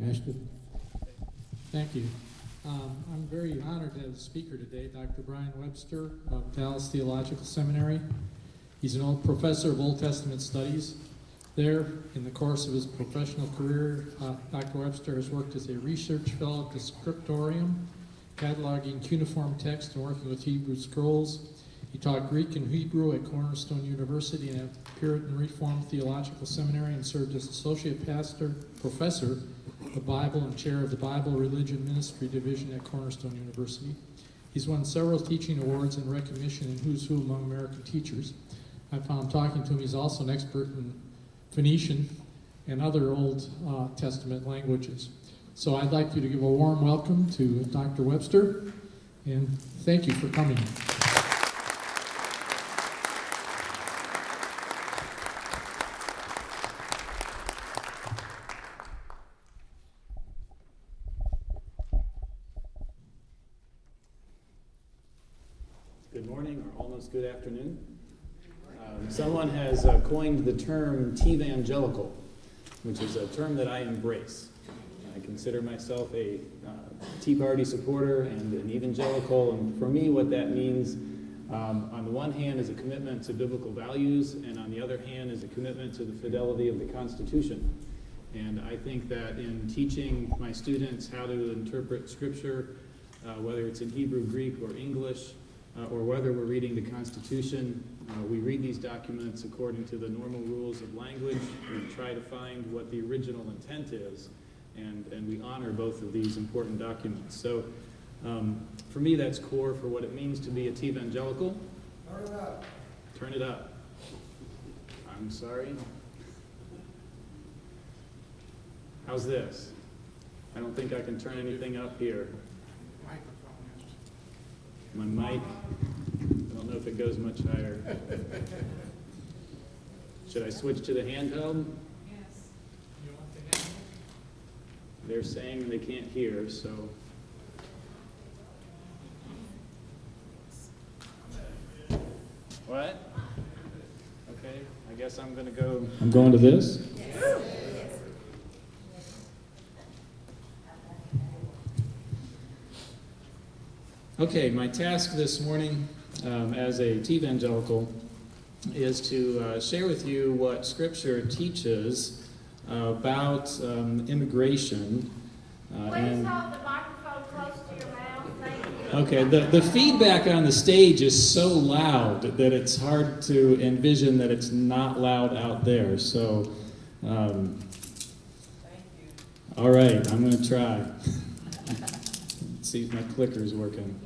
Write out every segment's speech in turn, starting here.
Ashton. Thank you. I'm very honored to have a speaker today, Dr. Brian Webster of Dallas Theological Seminary. He's an old professor of Old Testament studies. There, in the course of his professional career, Dr. Webster has worked as a research fellow at the Scriptorium, cataloging cuneiform text and working with Hebrew scrolls. He taught Greek and Hebrew at Cornerstone University and at Puritan Reformed Theological Seminary, and served as associate professor of the Bible and chair of the Bible Religion Ministry Division at Cornerstone University. He's won several teaching awards and recognition in Who's Who among American teachers. I found talking to him, he's also an expert in Phoenician and other Old Testament languages. So I'd like you to give a warm welcome to Dr. Webster, and thank you for coming. Good morning, or almost good afternoon. Someone has coined the term T-evangelical, which is a term that I embrace. I consider myself a Tea Party supporter and an evangelical, and for me what that means, on the one hand, is a commitment to biblical values, and on the other hand is a commitment to the fidelity of the Constitution. And I think that in teaching my students how to interpret Scripture, whether it's in Hebrew, Greek, or English, or whether we're reading the Constitution, we read these documents according to the normal rules of language. We try to find what the original intent is, and we honor both of these important documents. So for me, that's core for what it means to be a T-evangelical. Turn it up. Turn it up. I'm sorry. How's this? I don't think I can turn anything up here. My mic, I don't know if it goes much higher. Should I switch to the handheld? Yes. You want the handheld? They're saying they can't hear, so. What? Okay, I guess I'm going to go. I'm going to this? Yes. Okay, my task this morning as a T-evangelical is to share with you what Scripture teaches about immigration. Please hold the microphone close to your mouth. Thank you. Okay, the feedback on the stage is so loud that it's hard to envision that it's not loud out there. So, all right, I'm going to try. Let's see if my clicker's working.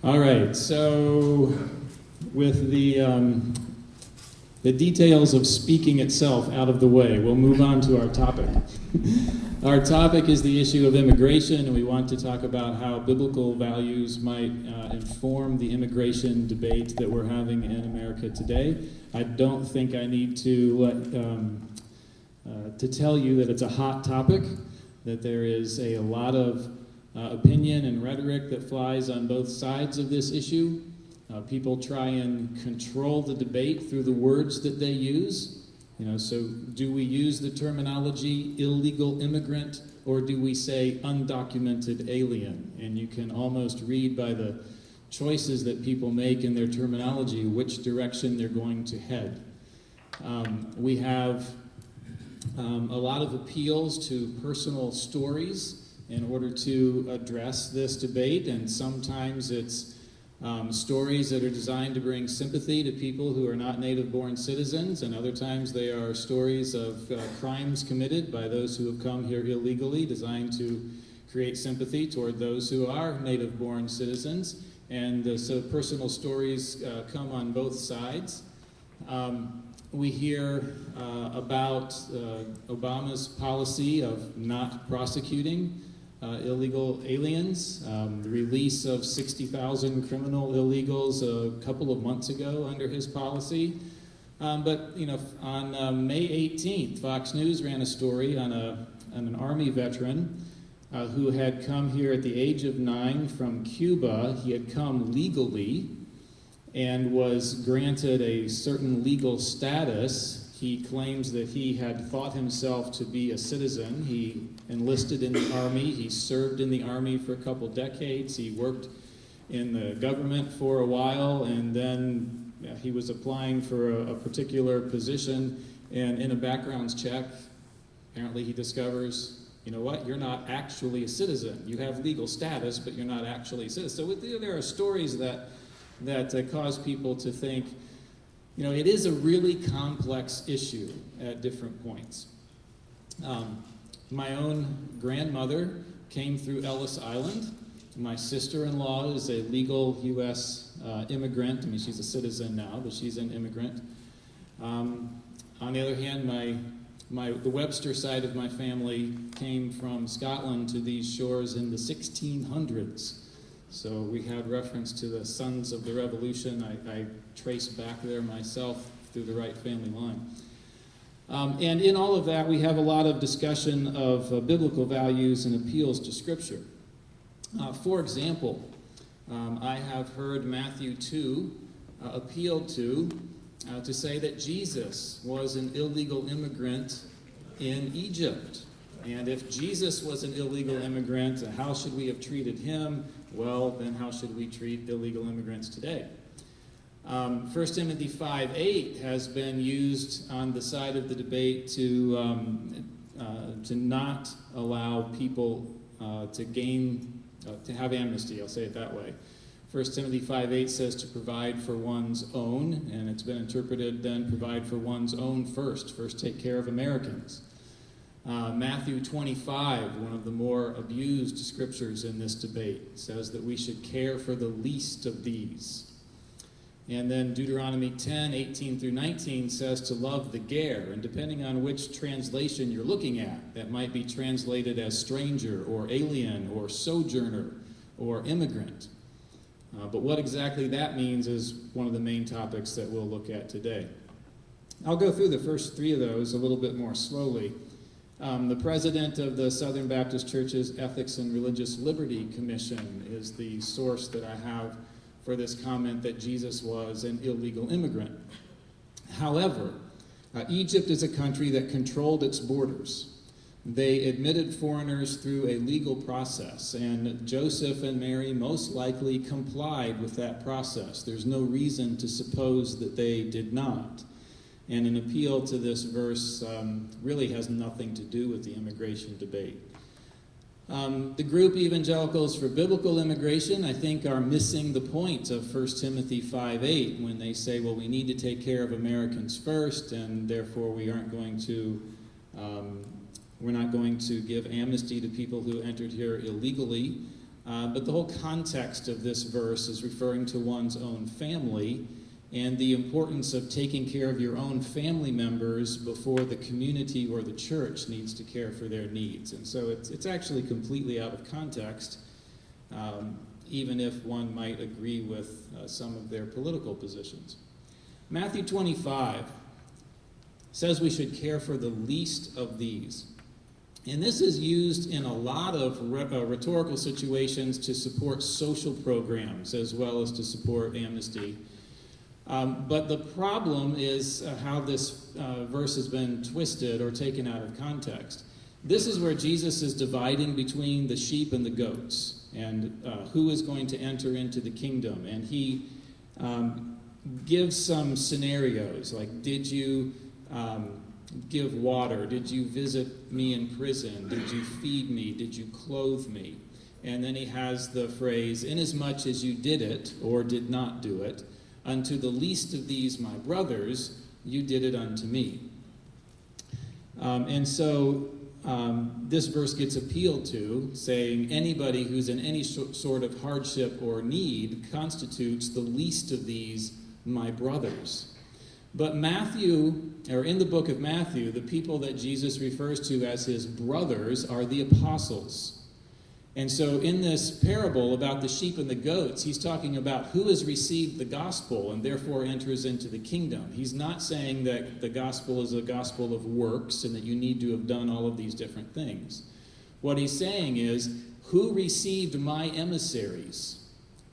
All right, so with the details of speaking itself out of the way, we'll move on to our topic. Our topic is the issue of immigration, and we want to talk about how biblical values might inform the immigration debate that we're having in America today. I don't think I need to tell you that it's a hot topic, that there is a lot of opinion and rhetoric that flies on both sides of this issue. People try and control the debate through the words that they use. So do we use the terminology illegal immigrant, or do we say undocumented alien? And you can almost read by the choices that people make in their terminology which direction they're going to head. We have a lot of appeals to personal stories in order to address this debate, and sometimes it's stories that are designed to bring sympathy to people who are not native-born citizens, and other times they are stories of crimes committed by those who have come here illegally, designed to create sympathy toward those who are native-born citizens, and so personal stories come on both sides. We hear about Obama's policy of not prosecuting illegal aliens, the release of 60,000 criminal illegals a couple of months ago under his policy. But on May 18th, Fox News ran a story on an Army veteran who had come here at the age of 9 from Cuba. He had come legally and was granted a certain legal status. He claims that he had thought himself to be a citizen. He enlisted in the Army. He served in the Army for a couple decades. He worked in the government for a while, and then he was applying for a particular position, and in a background check, apparently he discovers, you know what, you're not actually a citizen. You have legal status, but you're not actually a citizen. So there are stories that cause people to think, you know, it is a really complex issue at different points. My own grandmother came through Ellis Island. My sister-in-law is a legal U.S. Immigrant. I mean, she's a citizen now, but she's an immigrant. On the other hand, the Webster side of my family came from Scotland to these shores in the 1600s. So we had reference to the Sons of the Revolution. I trace back there myself through the right family line. And in all of that, we have a lot of discussion of biblical values and appeals to Scripture. For example, I have heard Matthew 2 appealed to say that Jesus was an illegal immigrant in Egypt. And if Jesus was an illegal immigrant, how should we have treated him? Well, then how should we treat illegal immigrants today? 1 Timothy 5:8 has been used on the side of the debate to not allow people to have amnesty. I'll say it that way. 1 Timothy 5:8 says to provide for one's own, and it's been interpreted then provide for one's own first. First take care of Americans. Matthew 25, one of the more abused scriptures in this debate, says that we should care for the least of these. And then Deuteronomy 10:18 through 19 says to love the ger, and depending on which translation you're looking at, that might be translated as stranger or alien or sojourner or immigrant. But what exactly that means is one of the main topics that we'll look at today. I'll go through the first three of those a little bit more slowly. The president of the Southern Baptist Church's Ethics and Religious Liberty Commission is the source that I have for this comment that Jesus was an illegal immigrant. However, Egypt is a country that controlled its borders. They admitted foreigners through a legal process, and Joseph and Mary most likely complied with that process. There's no reason to suppose that they did not. And an appeal to this verse really has nothing to do with the immigration debate. The group Evangelicals for Biblical Immigration, I think, are missing the point of 1 Timothy 5:8 when they say, well, we need to take care of Americans first, and therefore we're not going to give amnesty to people who entered here illegally. But the whole context of this verse is referring to one's own family and the importance of taking care of your own family members before the community or the church needs to care for their needs. And so it's actually completely out of context, even if one might agree with some of their political positions. Matthew 25 says we should care for the least of these. And this is used in a lot of rhetorical situations to support social programs as well as to support amnesty. But the problem is how this verse has been twisted or taken out of context. This is where Jesus is dividing between the sheep and the goats and who is going to enter into the kingdom. And he gives some scenarios like, did you give water? Did you visit me in prison? Did you feed me? Did you clothe me? And then he has the phrase, inasmuch as you did it or did not do it, unto the least of these my brothers, you did it unto me. And so this verse gets appealed to, saying anybody who's in any sort of hardship or need constitutes the least of these my brothers. But Matthew, or in the book of Matthew, the people that Jesus refers to as his brothers are the apostles. And so in this parable about the sheep and the goats, he's talking about who has received the gospel and therefore enters into the kingdom. He's not saying that the gospel is a gospel of works and that you need to have done all of these different things. What he's saying is, who received my emissaries,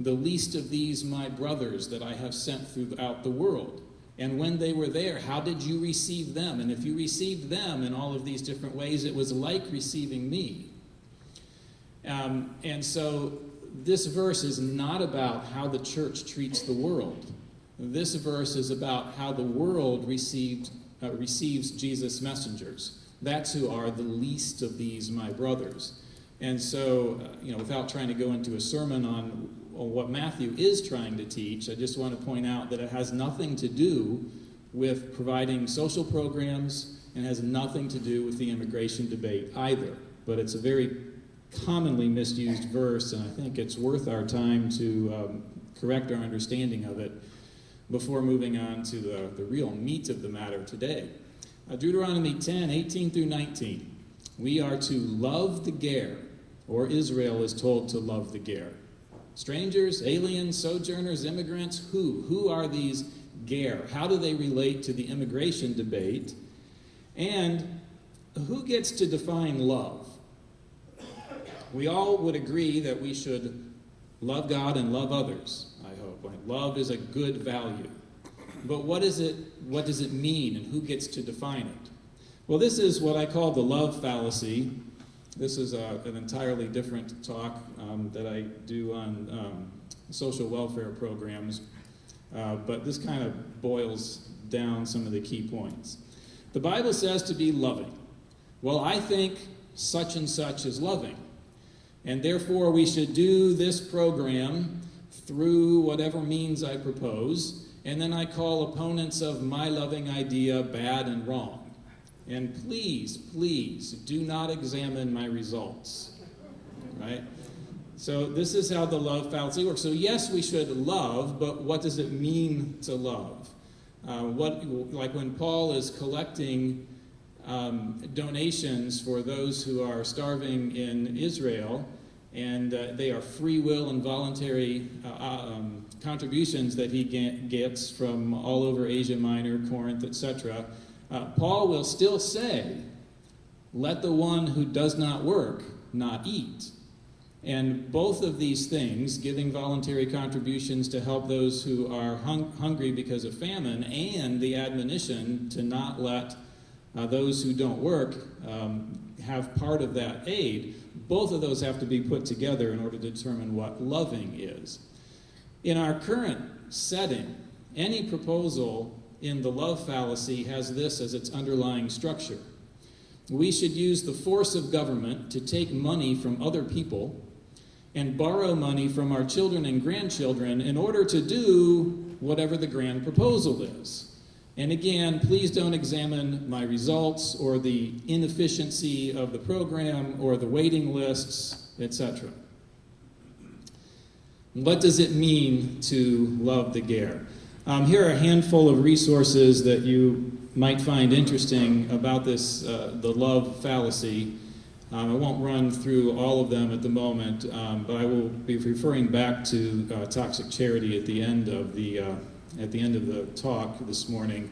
the least of these my brothers that I have sent throughout the world? And when they were there, how did you receive them? And if you received them in all of these different ways, it was like receiving me. And so this verse is not about how the church treats the world. This verse is about how the world receives Jesus' messengers. That's who are the least of these, my brothers. And so, without trying to go into a sermon on what Matthew is trying to teach, I just want to point out that it has nothing to do with providing social programs and has nothing to do with the immigration debate either. But it's a very commonly misused verse, and I think it's worth our time to correct our understanding of it before moving on to the real meat of the matter today. Deuteronomy 10, 18 through 19. We are to love the ger, or Israel is told to love the ger. Strangers, aliens, sojourners, immigrants, who are these ger? How do they relate to the immigration debate? And who gets to define love? We all would agree that we should love God and love others, I hope. Love is a good value. But what does it mean, and who gets to define it? Well, this is what I call the love fallacy. This is an entirely different talk that I do on social welfare programs, but this kind of boils down some of the key points. The Bible says to be loving. Well, I think such and such is loving, and therefore we should do this program through whatever means I propose, and then I call opponents of my loving idea bad and wrong. And please, please, do not examine my results, right? So this is how the love fallacy works. So yes, we should love, but what does it mean to love? Like when Paul is collecting donations for those who are starving in Israel, and they are free will and voluntary contributions that he gets from all over Asia Minor, Corinth, etc., Paul will still say, let the one who does not work not eat. And both of these things, giving voluntary contributions to help those who are hungry because of famine, and the admonition to not let those who don't work have part of that aid, both of those have to be put together in order to determine what loving is. In our current setting, any proposal in the love fallacy has this as its underlying structure. We should use the force of government to take money from other people and borrow money from our children and grandchildren in order to do whatever the grand proposal is. And again, please don't examine my results or the inefficiency of the program or the waiting lists, etc. What does it mean to love the ger? Here are a handful of resources that you might find interesting about this, the love fallacy. I won't run through all of them at the moment, but I will be referring back to toxic charity at the end of the talk this morning,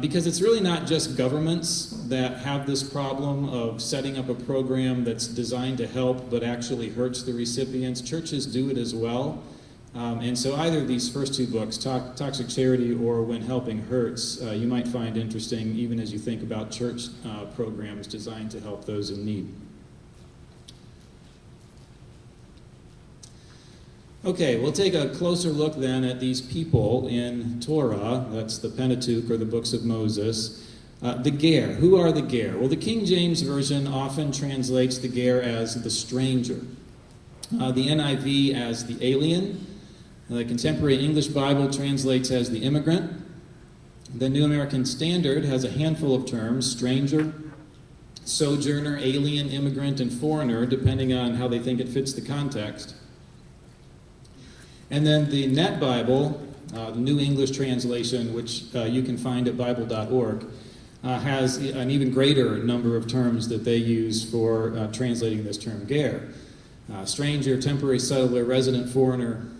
because it's really not just governments that have this problem of setting up a program that's designed to help but actually hurts the recipients. Churches do it as well. And so either of these first two books, Toxic Charity or When Helping Hurts, you might find interesting even as you think about church programs designed to help those in need. Okay, we'll take a closer look then at these people in Torah, that's the Pentateuch or the books of Moses. The ger, who are the ger? Well, the King James Version often translates the ger as the stranger. The NIV as the alien. The Contemporary English Bible translates as the immigrant. The New American Standard has a handful of terms: stranger, sojourner, alien, immigrant, and foreigner, depending on how they think it fits the context. And then the Net Bible, the New English Translation, which you can find at Bible.org, has an even greater number of terms that they use for translating this term ger. Stranger, temporary settler, resident foreigner,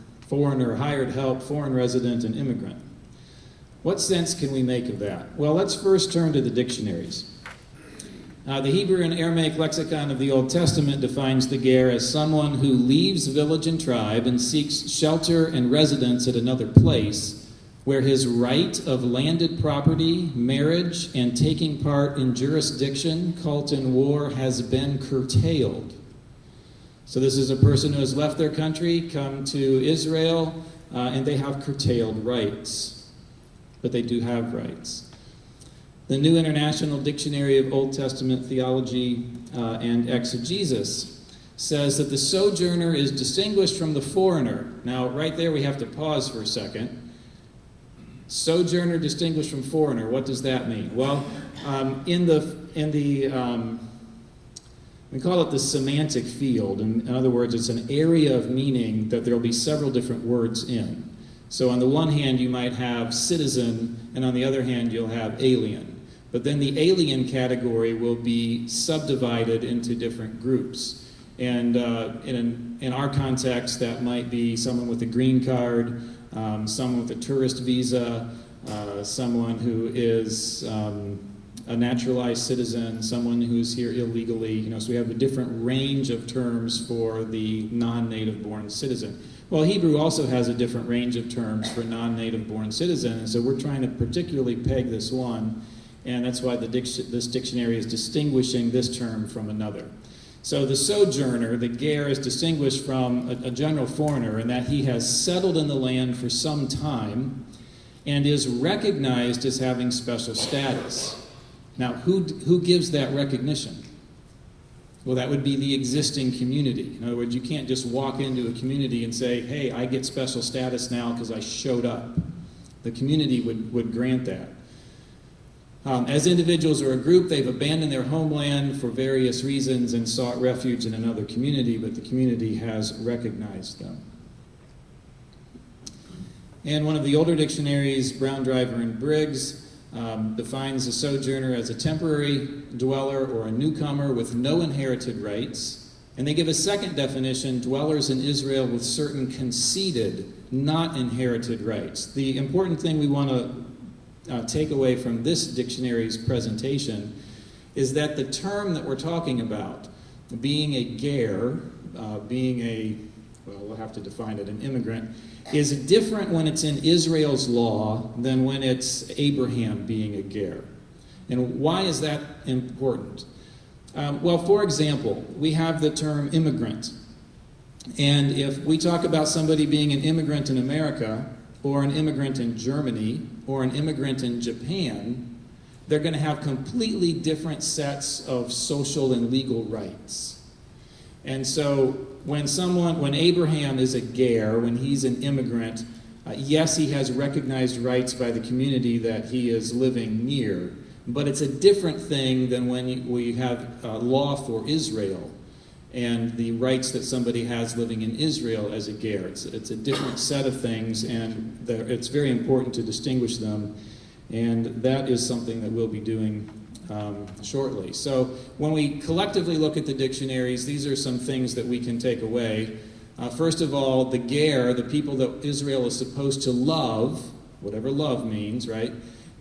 hired help, foreign resident, and immigrant. What sense can we make of that? Well, let's first turn to the dictionaries. The Hebrew and Aramaic lexicon of the Old Testament defines the ger as someone who leaves village and tribe and seeks shelter and residence at another place, where his right of landed property, marriage, and taking part in jurisdiction, cult, and war has been curtailed. So this is a person who has left their country, come to Israel, and they have curtailed rights. But they do have rights. The New International Dictionary of Old Testament Theology and Exegesis says that the sojourner is distinguished from the foreigner. Now, right there we have to pause for a second. Sojourner distinguished from foreigner, what does that mean? Well, we call it the semantic field. In other words, it's an area of meaning that there will be several different words in. So on the one hand, you might have citizen, and on the other hand, you'll have alien. But then the alien category will be subdivided into different groups. And in our context, that might be someone with a green card, someone with a tourist visa, someone who is a naturalized citizen, someone who's here illegally. So we have a different range of terms for the non-native born citizen. Well, Hebrew also has a different range of terms for non-native born citizen, and so we're trying to particularly peg this one, and that's why this dictionary is distinguishing this term from another. So the sojourner, the ger, is distinguished from a general foreigner in that he has settled in the land for some time and is recognized as having special status. Now, who gives that recognition? Well, that would be the existing community. In other words, you can't just walk into a community and say, hey, I get special status now because I showed up. The community would grant that. As individuals or a group, they've abandoned their homeland for various reasons and sought refuge in another community, but the community has recognized them. And one of the older dictionaries, Brown, Driver, and Briggs, defines a sojourner as a temporary dweller or a newcomer with no inherited rights. And they give a second definition, dwellers in Israel with certain conceded, not inherited rights. The important thing we want to take away from this dictionary's presentation is that the term that we're talking about, being a ger, we'll have to define it, an immigrant, is different when it's in Israel's law than when it's Abraham being a ger. And why is that important? Well, for example, we have the term immigrant. And if we talk about somebody being an immigrant in America, or an immigrant in Germany, or an immigrant in Japan, they're going to have completely different sets of social and legal rights. And so when Abraham is a ger, when he's an immigrant, yes, he has recognized rights by the community that he is living near, but it's a different thing than when we have law for Israel and the rights that somebody has living in Israel as a ger. It's a different set of things, and it's very important to distinguish them, and that is something that we'll be doing shortly. So when we collectively look at the dictionaries, these are some things that we can take away. First of all, the ger, the people that Israel is supposed to love, whatever love means, right?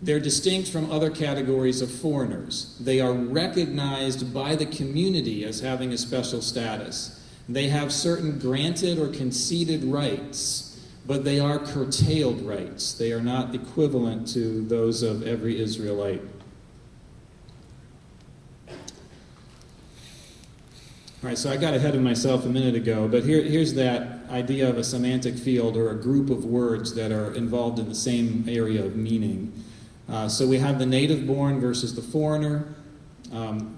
They're distinct from other categories of foreigners. They are recognized by the community as having a special status. They have certain granted or conceded rights, but they are curtailed rights. They are not equivalent to those of every Israelite. All right, so I got ahead of myself a minute ago, but here's that idea of a semantic field or a group of words that are involved in the same area of meaning. So we have the native born versus the foreigner.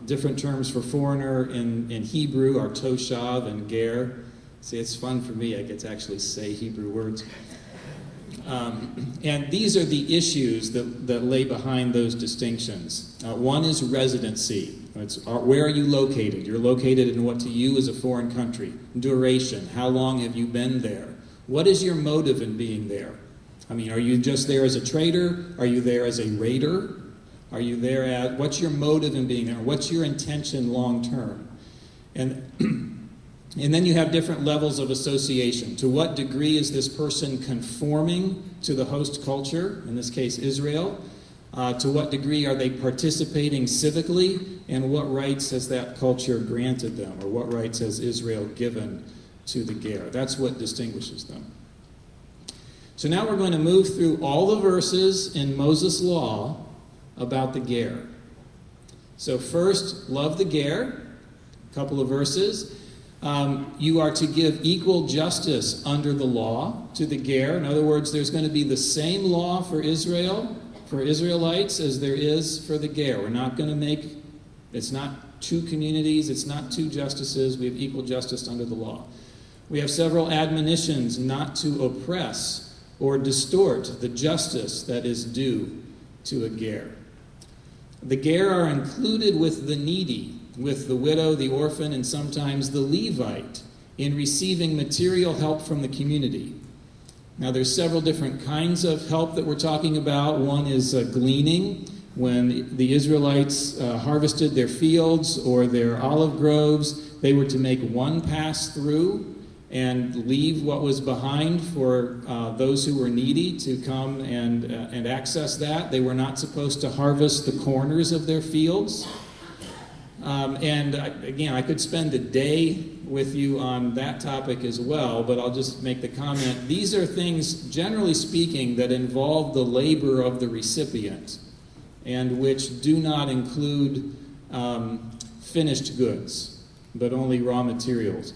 Different terms for foreigner in Hebrew are toshav and ger. See, it's fun for me. I get to actually say Hebrew words. And these are the issues that lay behind those distinctions. One is residency. It's where are you located? You're located in what to you is a foreign country. Duration. How long have you been there? What is your motive in being there? I mean, are you just there as a trader? Are you there as a raider? Are you there what's your motive in being there? What's your intention long term? And then you have different levels of association. To what degree is this person conforming to the host culture, in this case Israel? To what degree are they participating civically? And what rights has that culture granted them? Or what rights has Israel given to the ger? That's what distinguishes them. So now we're going to move through all the verses in Moses' law about the ger. So first, love the ger, a couple of verses. You are to give equal justice under the law to the ger. In other words, there's going to be the same law for Israel, for Israelites, as there is for the ger. We're not going to make, it's not two communities, it's not two justices. We have equal justice under the law. We have several admonitions not to oppress or distort the justice that is due to a ger. The ger are included with the needy, with the widow, the orphan, and sometimes the Levite in receiving material help from the community. Now, there's several different kinds of help that we're talking about. One is gleaning. When the Israelites harvested their fields or their olive groves, they were to make one pass through and leave what was behind for those who were needy to come and access that. They were not supposed to harvest the corners of their fields. Again, I could spend a day with you on that topic as well, but I'll just make the comment. These are things, generally speaking, that involve the labor of the recipient and which do not include finished goods, but only raw materials.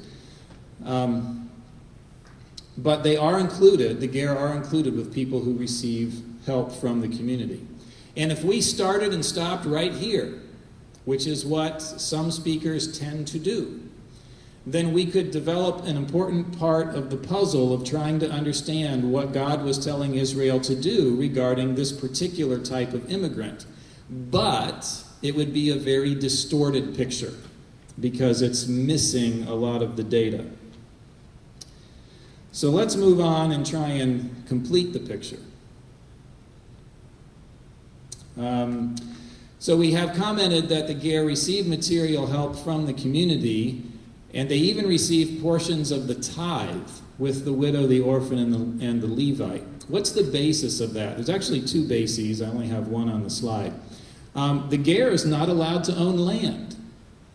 But they are included, the ger are included with people who receive help from the community. And if we started and stopped right here, which is what some speakers tend to do, then we could develop an important part of the puzzle of trying to understand what God was telling Israel to do regarding this particular type of immigrant. But it would be a very distorted picture because it's missing a lot of the data. So let's move on and try and complete the picture. So we have commented that the ger received material help from the community, and they even received portions of the tithe with the widow, the orphan, and the Levite. What's the basis of that? There's actually two bases. I only have one on the slide. The ger is not allowed to own land.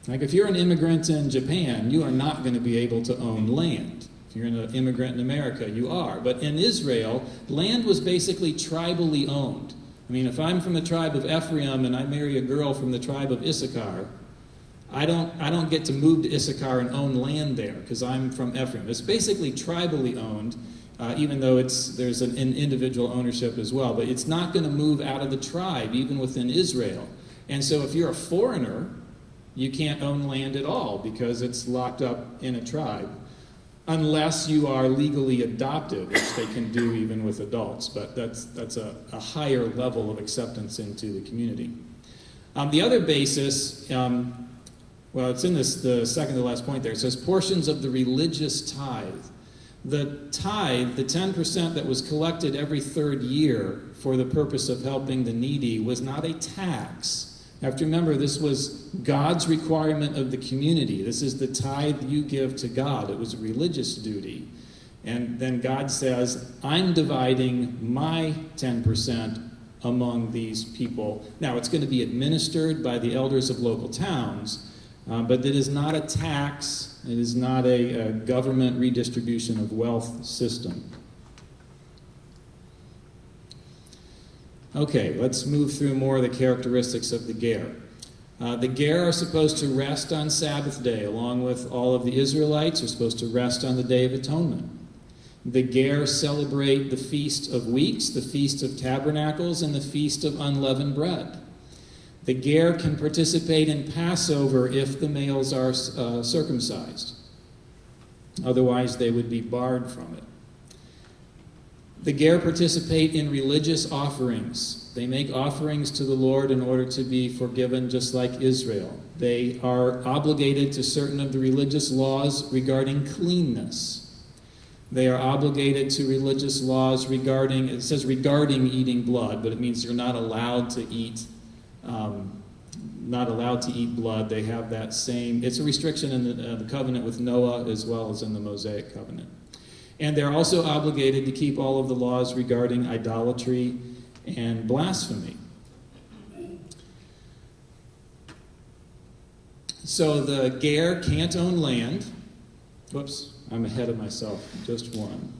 Like if you're an immigrant in Japan, you are not going to be able to own land. If you're an immigrant in America, you are. But in Israel, land was basically tribally owned. I mean, if I'm from the tribe of Ephraim and I marry a girl from the tribe of Issachar, I don't get to move to Issachar and own land there because I'm from Ephraim. It's basically tribally owned, even though there's an individual ownership as well. But it's not going to move out of the tribe, even within Israel. And so if you're a foreigner, you can't own land at all because it's locked up in a tribe, unless you are legally adopted, which they can do even with adults. But that's a higher level of acceptance into the community. The other basis, well, it's in the second to last point there. It says portions of the religious tithe. The tithe, the 10% that was collected every third year for the purpose of helping the needy, was not a tax. You have to remember, this was God's requirement of the community. This is the tithe you give to God. It was a religious duty. And then God says, I'm dividing my 10% among these people. Now, it's going to be administered by the elders of local towns, but it is not a tax. It is not a government redistribution of wealth system. Okay, let's move through more of the characteristics of the ger. The ger are supposed to rest on Sabbath day, along with all of the Israelites are supposed to rest on the Day of Atonement. The ger celebrate the Feast of Weeks, the Feast of Tabernacles, and the Feast of Unleavened Bread. The ger can participate in Passover if the males are circumcised. Otherwise, they would be barred from it. The ger participate in religious offerings. They make offerings to the Lord in order to be forgiven, just like Israel. They are obligated to certain of the religious laws regarding cleanness. They are obligated to religious laws regarding, it says regarding eating blood, but it means you're not allowed to eat blood. They have that same, it's a restriction in the covenant with Noah as well as in the Mosaic covenant. And they're also obligated to keep all of the laws regarding idolatry and blasphemy. So the ger can't own land. Whoops, I'm ahead of myself. Just one.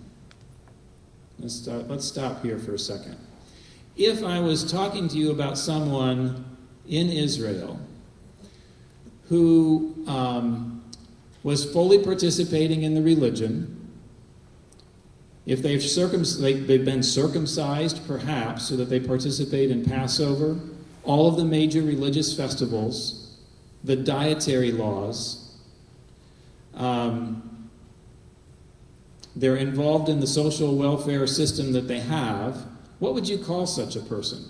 Let's stop here for a second. If I was talking to you about someone in Israel who was fully participating in the religion, if they've been circumcised, perhaps, so that they participate in Passover, all of the major religious festivals, the dietary laws, they're involved in the social welfare system that they have, what would you call such a person?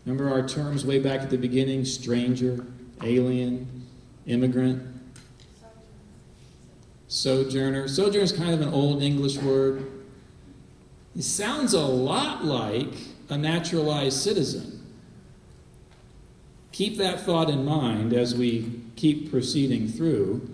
Remember our terms way back at the beginning? Stranger, alien, immigrant, sojourner. Sojourner is kind of an old English word. It sounds a lot like a naturalized citizen. Keep that thought in mind as we keep proceeding through.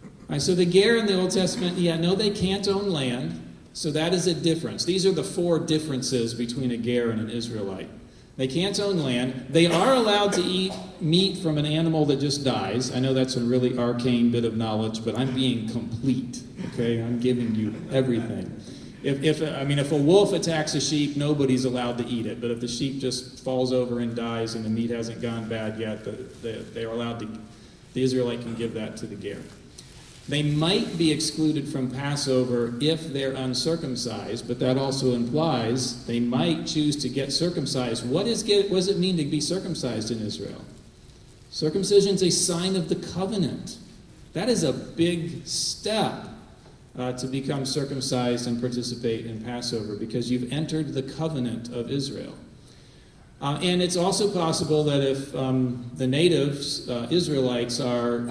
All right, so the ger in the Old Testament, they can't own land. So that is a difference. These are the 4 differences between a ger and an Israelite. They can't own land. They are allowed to eat meat from an animal that just dies. I know that's a really arcane bit of knowledge, but I'm being complete. Okay, I'm giving you everything. If a wolf attacks a sheep, nobody's allowed to eat it. But if the sheep just falls over and dies and the meat hasn't gone bad yet, they're allowed to. The Israelite can give that to the ger. They might be excluded from Passover if they're uncircumcised, but that also implies they might choose to get circumcised. What does it mean to be circumcised in Israel? Circumcision is a sign of the covenant. That is a big step to become circumcised and participate in Passover because you've entered the covenant of Israel. And it's also possible that if the natives, Israelites, are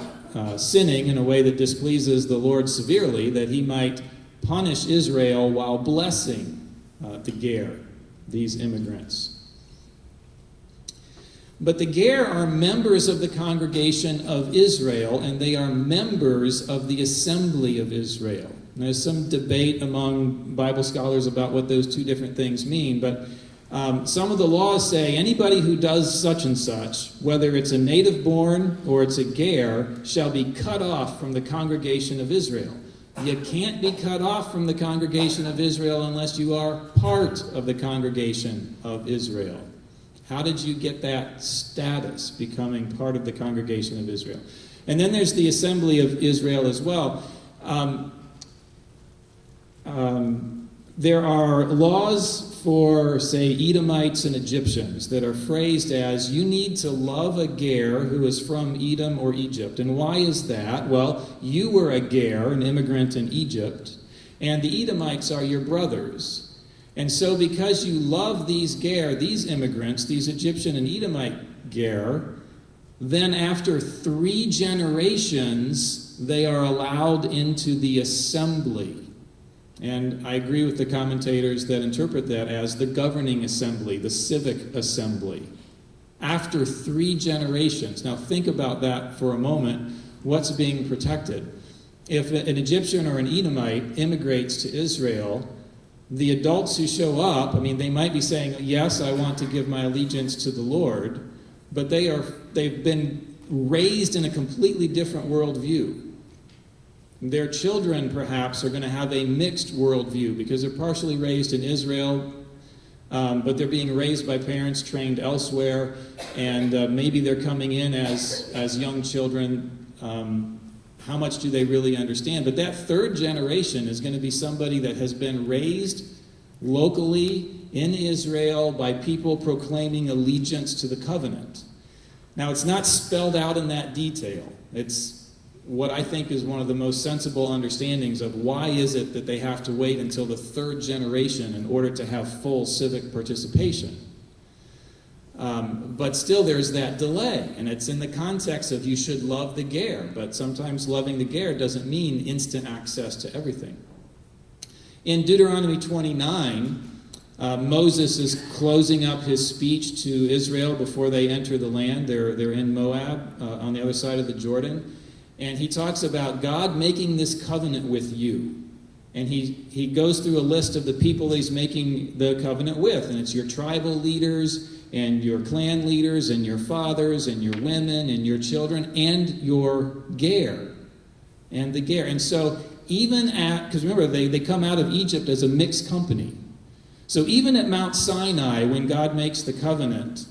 sinning in a way that displeases the Lord severely, that he might punish Israel while blessing the ger, these immigrants. But the ger are members of the congregation of Israel, and they are members of the assembly of Israel. And there's some debate among Bible scholars about what those 2 different things mean, but some of the laws say anybody who does such and such, whether it's a native born or it's a ger, shall be cut off from the congregation of Israel. You can't be cut off from the congregation of Israel unless you are part of the congregation of Israel. How did you get that status, becoming part of the congregation of Israel? And then there's the assembly of Israel as well. There are laws for, say, Edomites and Egyptians that are phrased as, you need to love a ger who is from Edom or Egypt. And why is that? Well, you were a ger, an immigrant in Egypt, and the Edomites are your brothers. And so because you love these ger, these immigrants, these Egyptian and Edomite ger, then after 3 generations, they are allowed into the assembly. And I agree with the commentators that interpret that as the governing assembly, the civic assembly. After 3 generations. Now think about that for a moment. What's being protected? If an Egyptian or an Edomite immigrates to Israel, the adults who show up, they might be saying, yes, I want to give my allegiance to the Lord, but they've been raised in a completely different worldview. Their children, perhaps, are going to have a mixed worldview because they're partially raised in Israel, but they're being raised by parents trained elsewhere, and maybe they're coming in as young children. How much do they really understand? But that 3rd generation is going to be somebody that has been raised locally in Israel by people proclaiming allegiance to the covenant. Now, it's not spelled out in that detail. It's what I think is one of the most sensible understandings of why is it that they have to wait until the 3rd generation in order to have full civic participation. But still there's that delay, and it's in the context of you should love the ger, but sometimes loving the ger doesn't mean instant access to everything. In Deuteronomy 29, Moses is closing up his speech to Israel before they enter the land. They're in Moab, on the other side of the Jordan. And he talks about God making this covenant with you. And he goes through a list of the people he's making the covenant with. And it's your tribal leaders and your clan leaders and your fathers and your women and your children and your ger. And the ger. And so because remember, they come out of Egypt as a mixed company. So even at Mount Sinai, when God makes the covenant,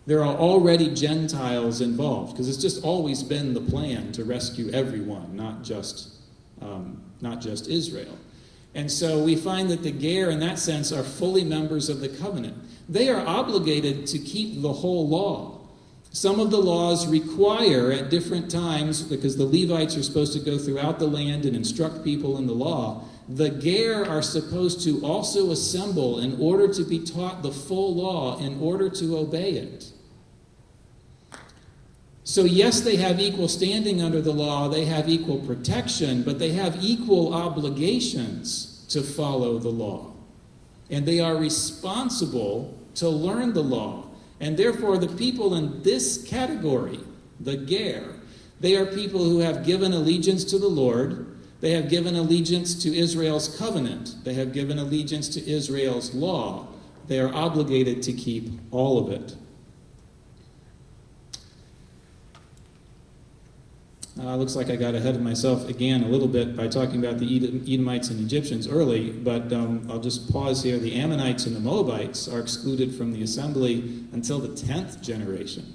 there are already Gentiles involved, because it's just always been the plan to rescue everyone, not just Israel. And so we find that the Ger, in that sense, are fully members of the covenant. They are obligated to keep the whole law. Some of the laws require at different times, because the Levites are supposed to go throughout the land and instruct people in the law, the Ger are supposed to also assemble in order to be taught the full law, in order to obey it. So yes, they have equal standing under the law, they have equal protection, but they have equal obligations to follow the law. And they are responsible to learn the law. And therefore, the people in this category, the Ger, they are people who have given allegiance to the Lord. They have given allegiance to Israel's covenant. They have given allegiance to Israel's law. They are obligated to keep all of it. Looks like I got ahead of myself again a little bit by talking about the Edomites and Egyptians early, but I'll just pause here. The Ammonites and the Moabites are excluded from the assembly until the 10th generation.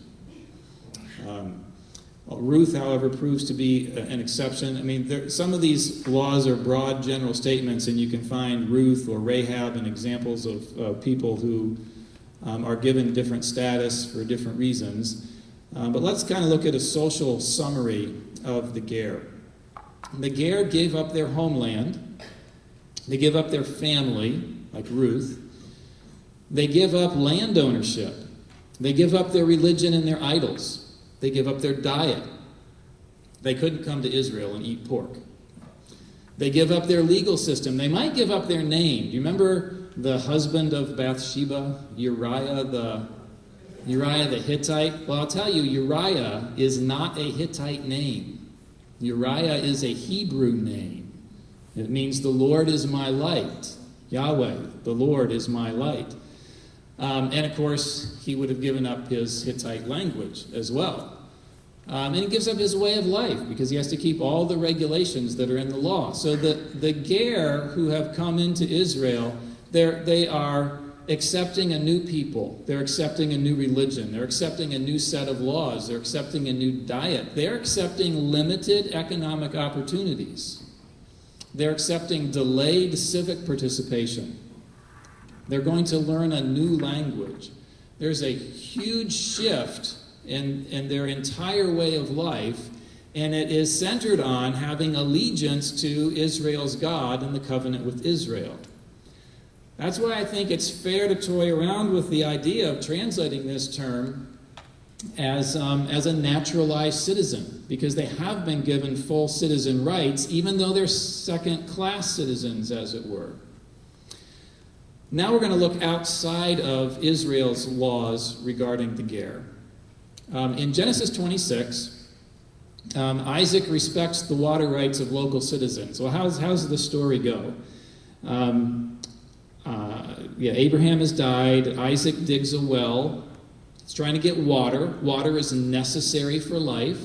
Ruth, however, proves to be an exception. I mean, some of these laws are broad general statements, and you can find Ruth or Rahab and examples of people who are given different status for different reasons. But let's kind of look at a social summary of the Ger. The Ger gave up their homeland. They give up their family, like Ruth. They give up land ownership. They give up their religion and their idols. They give up their diet. They couldn't come to Israel and eat pork. They give up their legal system. They might give up their name. Do you remember the husband of Bathsheba, Uriah the Hittite? Well, I'll tell you, Uriah is not a Hittite name. Uriah is a Hebrew name. It means the Lord is my light. Yahweh, the Lord is my light. And of course, he would have given up his Hittite language as well. And he gives up his way of life because he has to keep all the regulations that are in the law. So the Ger who have come into Israel, they are accepting a new people. They're accepting a new religion. They're accepting a new set of laws. They're accepting a new diet. They're accepting limited economic opportunities. They're accepting delayed civic participation. They're going to learn a new language. There's a huge shift in their entire way of life, and it is centered on having allegiance to Israel's God and the covenant with Israel. That's why I think it's fair to toy around with the idea of translating this term as a naturalized citizen, because they have been given full citizen rights, even though they're second-class citizens, as it were. Now we're going to look outside of Israel's laws regarding the Ger. In Genesis 26, Isaac respects the water rights of local citizens. Well, how's the story go? Abraham has died. Isaac digs a well. He's trying to get water. Water is necessary for life.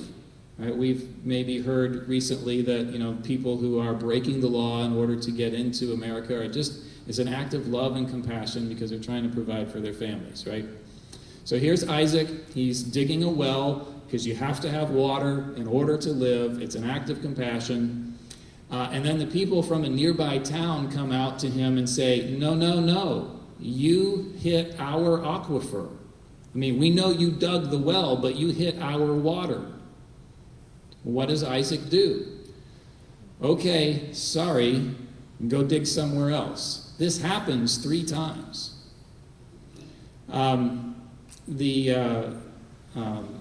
Right? We've maybe heard recently that people who are breaking the law in order to get into America is an act of love and compassion because they're trying to provide for their families, right? So here's Isaac. He's digging a well because you have to have water in order to live. It's an act of compassion. And then the people from a nearby town come out to him and say, no, you hit our aquifer. I mean, we know you dug the well, but you hit our water. What does Isaac do? Okay, sorry, go dig somewhere else. This happens 3 times.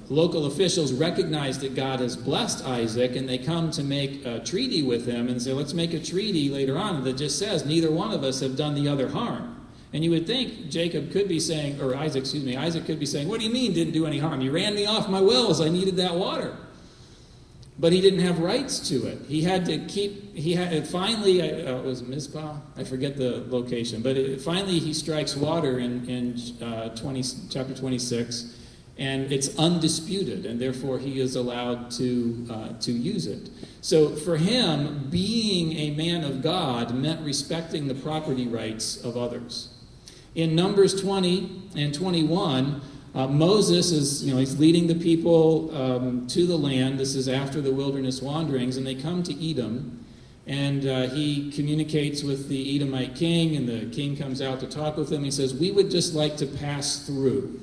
Local officials recognize that God has blessed Isaac, and they come to make a treaty with him and say, let's make a treaty later on that just says neither one of us have done the other harm. And you would think Isaac could be saying, what do you mean didn't do any harm? You ran me off my wells. I needed that water. But he didn't have rights to it. Finally, it was Mizpah? I forget the location. But finally he strikes water in chapter 26. And it's undisputed, and therefore he is allowed to use it. So for him, being a man of God meant respecting the property rights of others. In Numbers 20 and 21, Moses is, he's leading the people to the land. This is after the wilderness wanderings, and they come to Edom, and he communicates with the Edomite king, and the king comes out to talk with him. He says, "We would just like to pass through.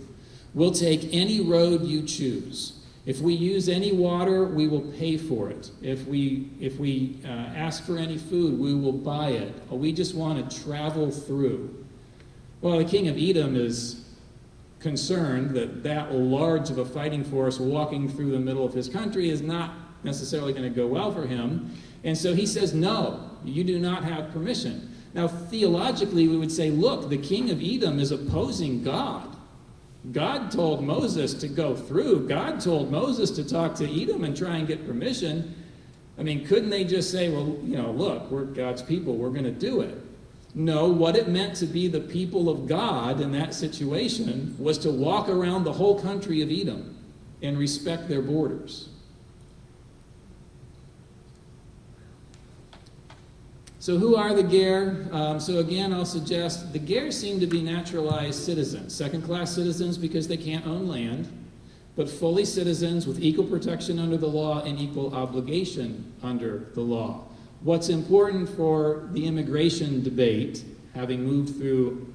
We'll take any road you choose. If we use any water, we will pay for it. If we ask for any food, we will buy it. We just want to travel through." Well, the king of Edom is concerned that large of a fighting force walking through the middle of his country is not necessarily going to go well for him. And so he says, "No, you do not have permission." Now, theologically, we would say, look, the king of Edom is opposing God. God told Moses to go through. God told Moses to talk to Edom and try and get permission. I mean, couldn't they just say, well, look, we're God's people, we're going to do it? No, what it meant to be the people of God in that situation was to walk around the whole country of Edom and respect their borders. So who are the Ger? So again, I'll suggest the Ger seem to be naturalized citizens, second-class citizens because they can't own land, but fully citizens with equal protection under the law and equal obligation under the law. What's important for the immigration debate, having moved through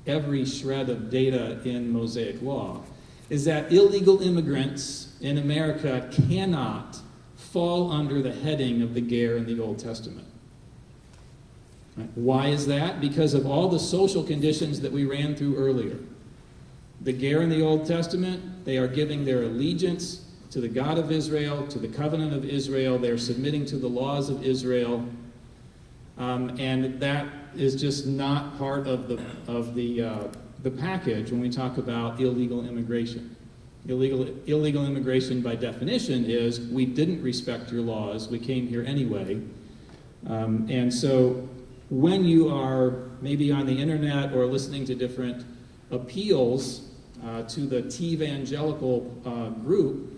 every shred of data in Mosaic law, is that illegal immigrants in America cannot fall under the heading of the Ger in the Old Testament. Why is that? Because of all the social conditions that we ran through earlier. The Ger in the Old Testament, they are giving their allegiance to the God of Israel, to the covenant of Israel. They're submitting to the laws of Israel. And that is just not part of the package when we talk about illegal immigration. Illegal immigration, by definition, is we didn't respect your laws. We came here anyway. And so when you are maybe on the internet or listening to different appeals to the T-evangelical group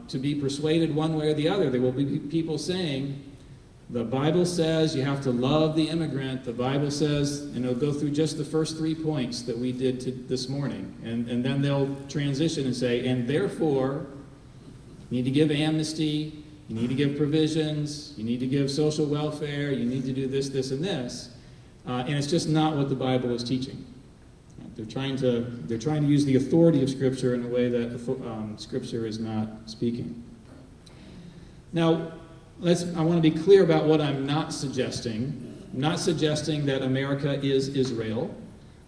to be persuaded one way or the other, there will be people saying, the Bible says you have to love the immigrant. The Bible says, and it'll go through just the first 3 points that we did this morning. And then they'll transition and say, and therefore, you need to give amnesty, you need to give provisions, you need to give social welfare, you need to do this, this, and this. And it's just not what the Bible is teaching. They're trying to use the authority of Scripture in a way that Scripture is not speaking. Now, I want to be clear about what I'm not suggesting. I'm not suggesting that America is Israel.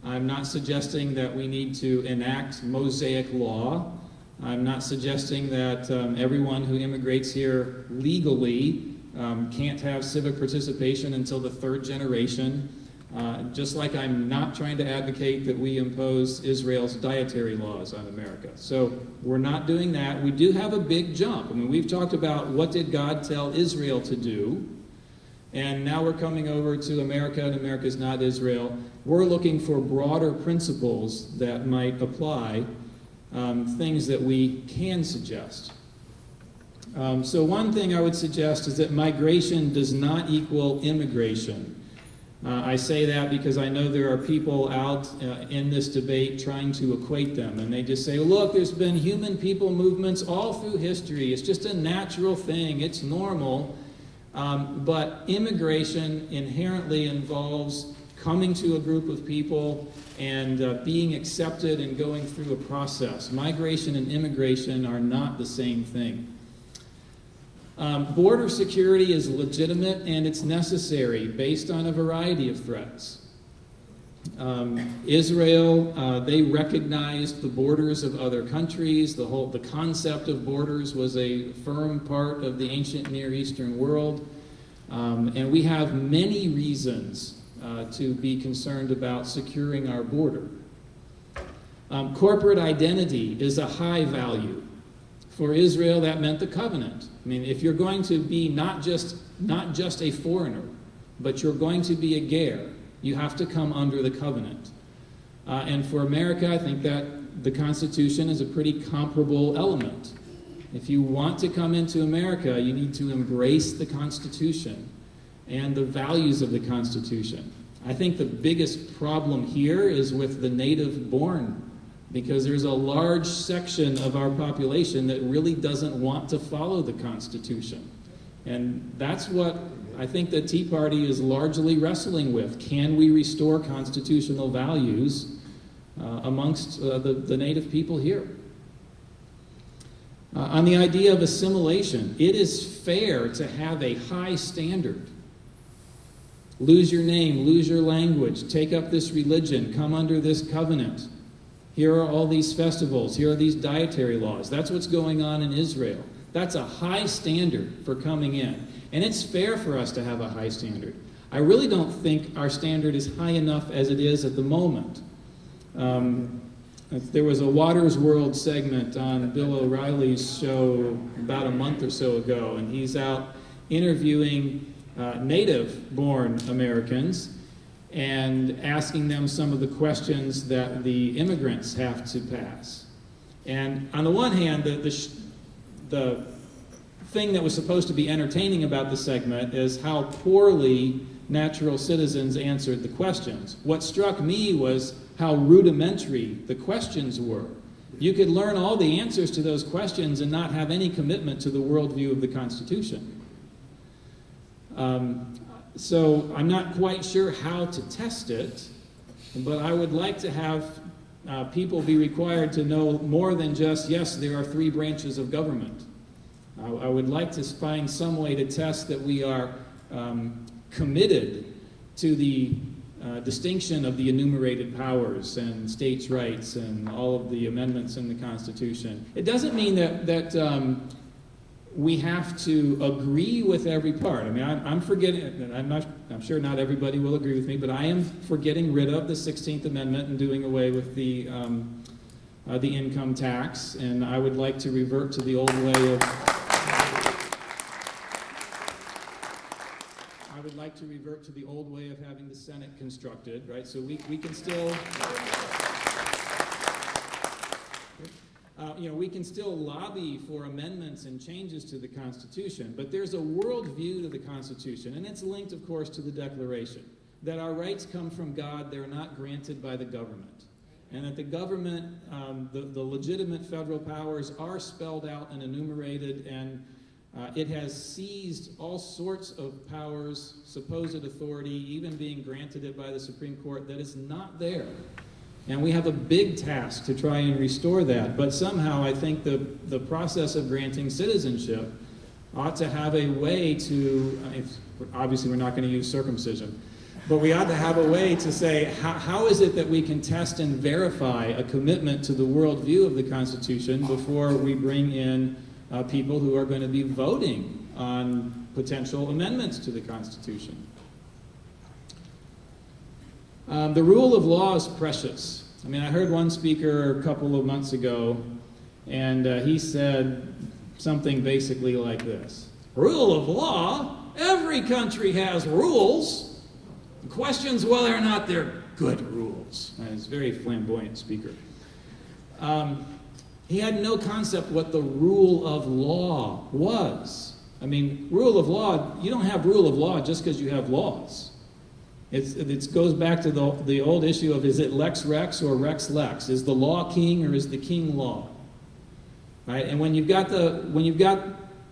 I'm not suggesting that we need to enact Mosaic law. I'm not suggesting that everyone who immigrates here legally can't have civic participation until the third generation. Just like I'm not trying to advocate that we impose Israel's dietary laws on America. So we're not doing that. We do have a big jump. I mean, we've talked about what did God tell Israel to do, and now we're coming over to America, and America's not Israel. We're looking for broader principles that might apply, things that we can suggest. So one thing I would suggest is that migration does not equal immigration. I say that because I know there are people out in this debate trying to equate them, and they just say, look, there's been human people movements all through history. It's just a natural thing. It's normal. But immigration inherently involves coming to a group of people and being accepted and going through a process. Migration and immigration are not the same thing. Border security is legitimate and it's necessary based on a variety of threats. Israel, they recognized the borders of other countries. The concept of borders was a firm part of the ancient Near Eastern world. And we have many reasons to be concerned about securing our border. Corporate identity is a high value. For Israel, that meant the covenant. I mean, if you're going to be not just a foreigner, but you're going to be a ger, you have to come under the covenant. And for America, I think that the Constitution is a pretty comparable element. If you want to come into America, you need to embrace the Constitution and the values of the Constitution. I think the biggest problem here is with the native born, because there's a large section of our population that really doesn't want to follow the Constitution. And that's what I think the Tea Party is largely wrestling with. Can we restore constitutional values amongst the native people here? On the idea of assimilation, it is fair to have a high standard. Lose your name, lose your language, take up this religion, come under this covenant. Here are all these festivals, here are these dietary laws. That's what's going on in Israel. That's a high standard for coming in. And it's fair for us to have a high standard. I really don't think our standard is high enough as it is at the moment. There was a Water's World segment on Bill O'Reilly's show about a month or so ago, and he's out interviewing native-born Americans and asking them some of the questions that the immigrants have to pass. And on the one hand, the thing that was supposed to be entertaining about the segment is how poorly natural citizens answered the questions. What struck me was how rudimentary the questions were. You could learn all the answers to those questions and not have any commitment to the worldview of the Constitution. So I'm not quite sure how to test it, but I would like to have people be required to know more than just, yes, there are 3 branches of government. I would like to find some way to test that we are committed to the distinction of the enumerated powers and states' rights and all of the amendments in the Constitution. It doesn't mean that we have to agree with every part. I mean, I'm sure not everybody will agree with me, but I am for getting rid of the 16th Amendment and doing away with the income tax, and I would like to revert to the old way of having the Senate constructed, right? So we can still, we can still lobby for amendments and changes to the Constitution, but there's a worldview to the Constitution, and it's linked, of course, to the Declaration, that our rights come from God, they're not granted by the government, and that the government, the legitimate federal powers are spelled out and enumerated, and it has seized all sorts of powers, supposed authority, even being granted it by the Supreme Court, that is not there. And we have a big task to try and restore that. But somehow I think the process of granting citizenship ought to have a way to, obviously we're not going to use circumcision, but we ought to have a way to say, how is it that we can test and verify a commitment to the worldview of the Constitution before we bring in people who are going to be voting on potential amendments to the Constitution. The rule of law is precious. I mean, I heard one speaker a couple of months ago, and he said something basically like this. Rule of law? Every country has rules. The question's whether or not they're good rules. And he's a very flamboyant speaker. He had no concept what the rule of law was. I mean, rule of law, you don't have rule of law just because you have laws. It goes back to the old issue of, is it lex rex or rex lex? Is the law king or is the king law? Right? And when you've got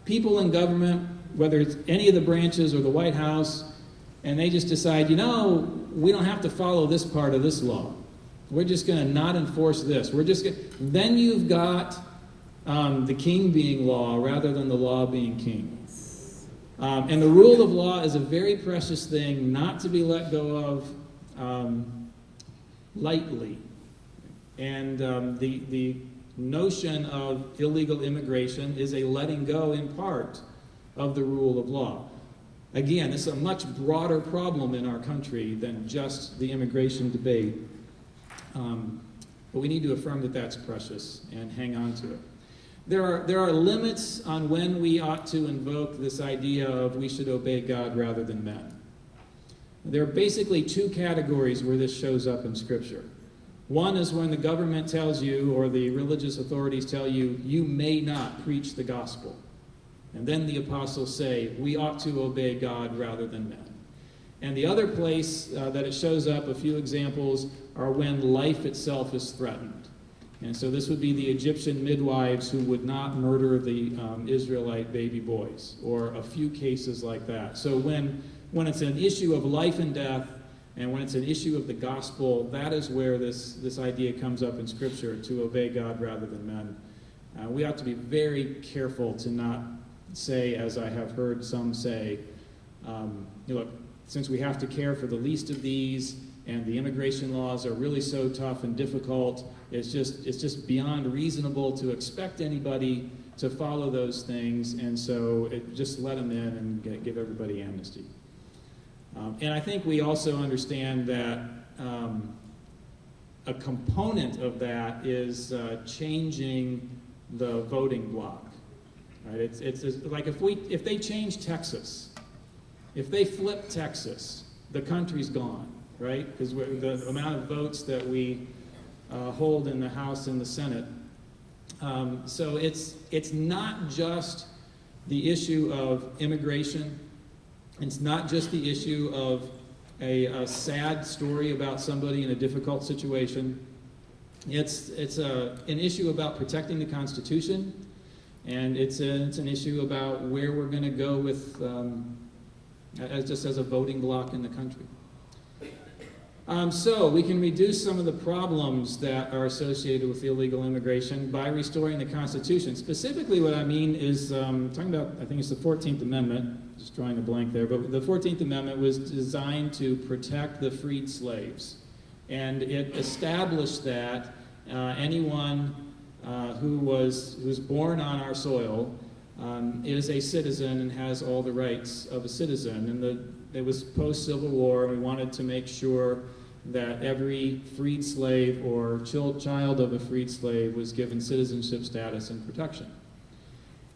people in government, whether it's any of the branches or the White House, and they just decide, we don't have to follow this part of this law. We're just going to not enforce this. Then you've got the king being law rather than the law being king. And the rule of law is a very precious thing not to be let go of lightly. And the notion of illegal immigration is a letting go in part of the rule of law. Again, this is a much broader problem in our country than just the immigration debate. But we need to affirm that that's precious and hang on to it. There are limits on when we ought to invoke this idea of we should obey God rather than men. There are basically 2 categories where this shows up in Scripture. One is when the government tells you, or the religious authorities tell you, you may not preach the gospel. And then the apostles say, we ought to obey God rather than men. And the other place that it shows up, a few examples, are when life itself is threatened. And so this would be the Egyptian midwives who would not murder the Israelite baby boys, or a few cases like that. So when it's an issue of life and death, and when it's an issue of the gospel, that is where this idea comes up in Scripture, to obey God rather than men. We ought to be very careful to not say, as I have heard some say, look, since we have to care for the least of these, and the immigration laws are really so tough and difficult, it's just beyond reasonable to expect anybody to follow those things, and so just let them in and give everybody amnesty. And I think we also understand that a component of that is changing the voting block. Right? It's like if they change Texas, if they flip Texas, the country's gone, right? Because the amount of votes that we hold in the House and the Senate. So it's not just the issue of immigration. It's not just the issue of a sad story about somebody in a difficult situation. It's an issue about protecting the Constitution, and it's an issue about where we're going to go with as a voting bloc in the country. So we can reduce some of the problems that are associated with illegal immigration by restoring the Constitution. Specifically, what I mean is talking about, I think it's the 14th Amendment, just drawing a blank there, but the 14th Amendment was designed to protect the freed slaves. And it established that anyone who's born on our soil is a citizen and has all the rights of a citizen. And it was post-Civil War, and we wanted to make sure that every freed slave or child of a freed slave was given citizenship status and protection.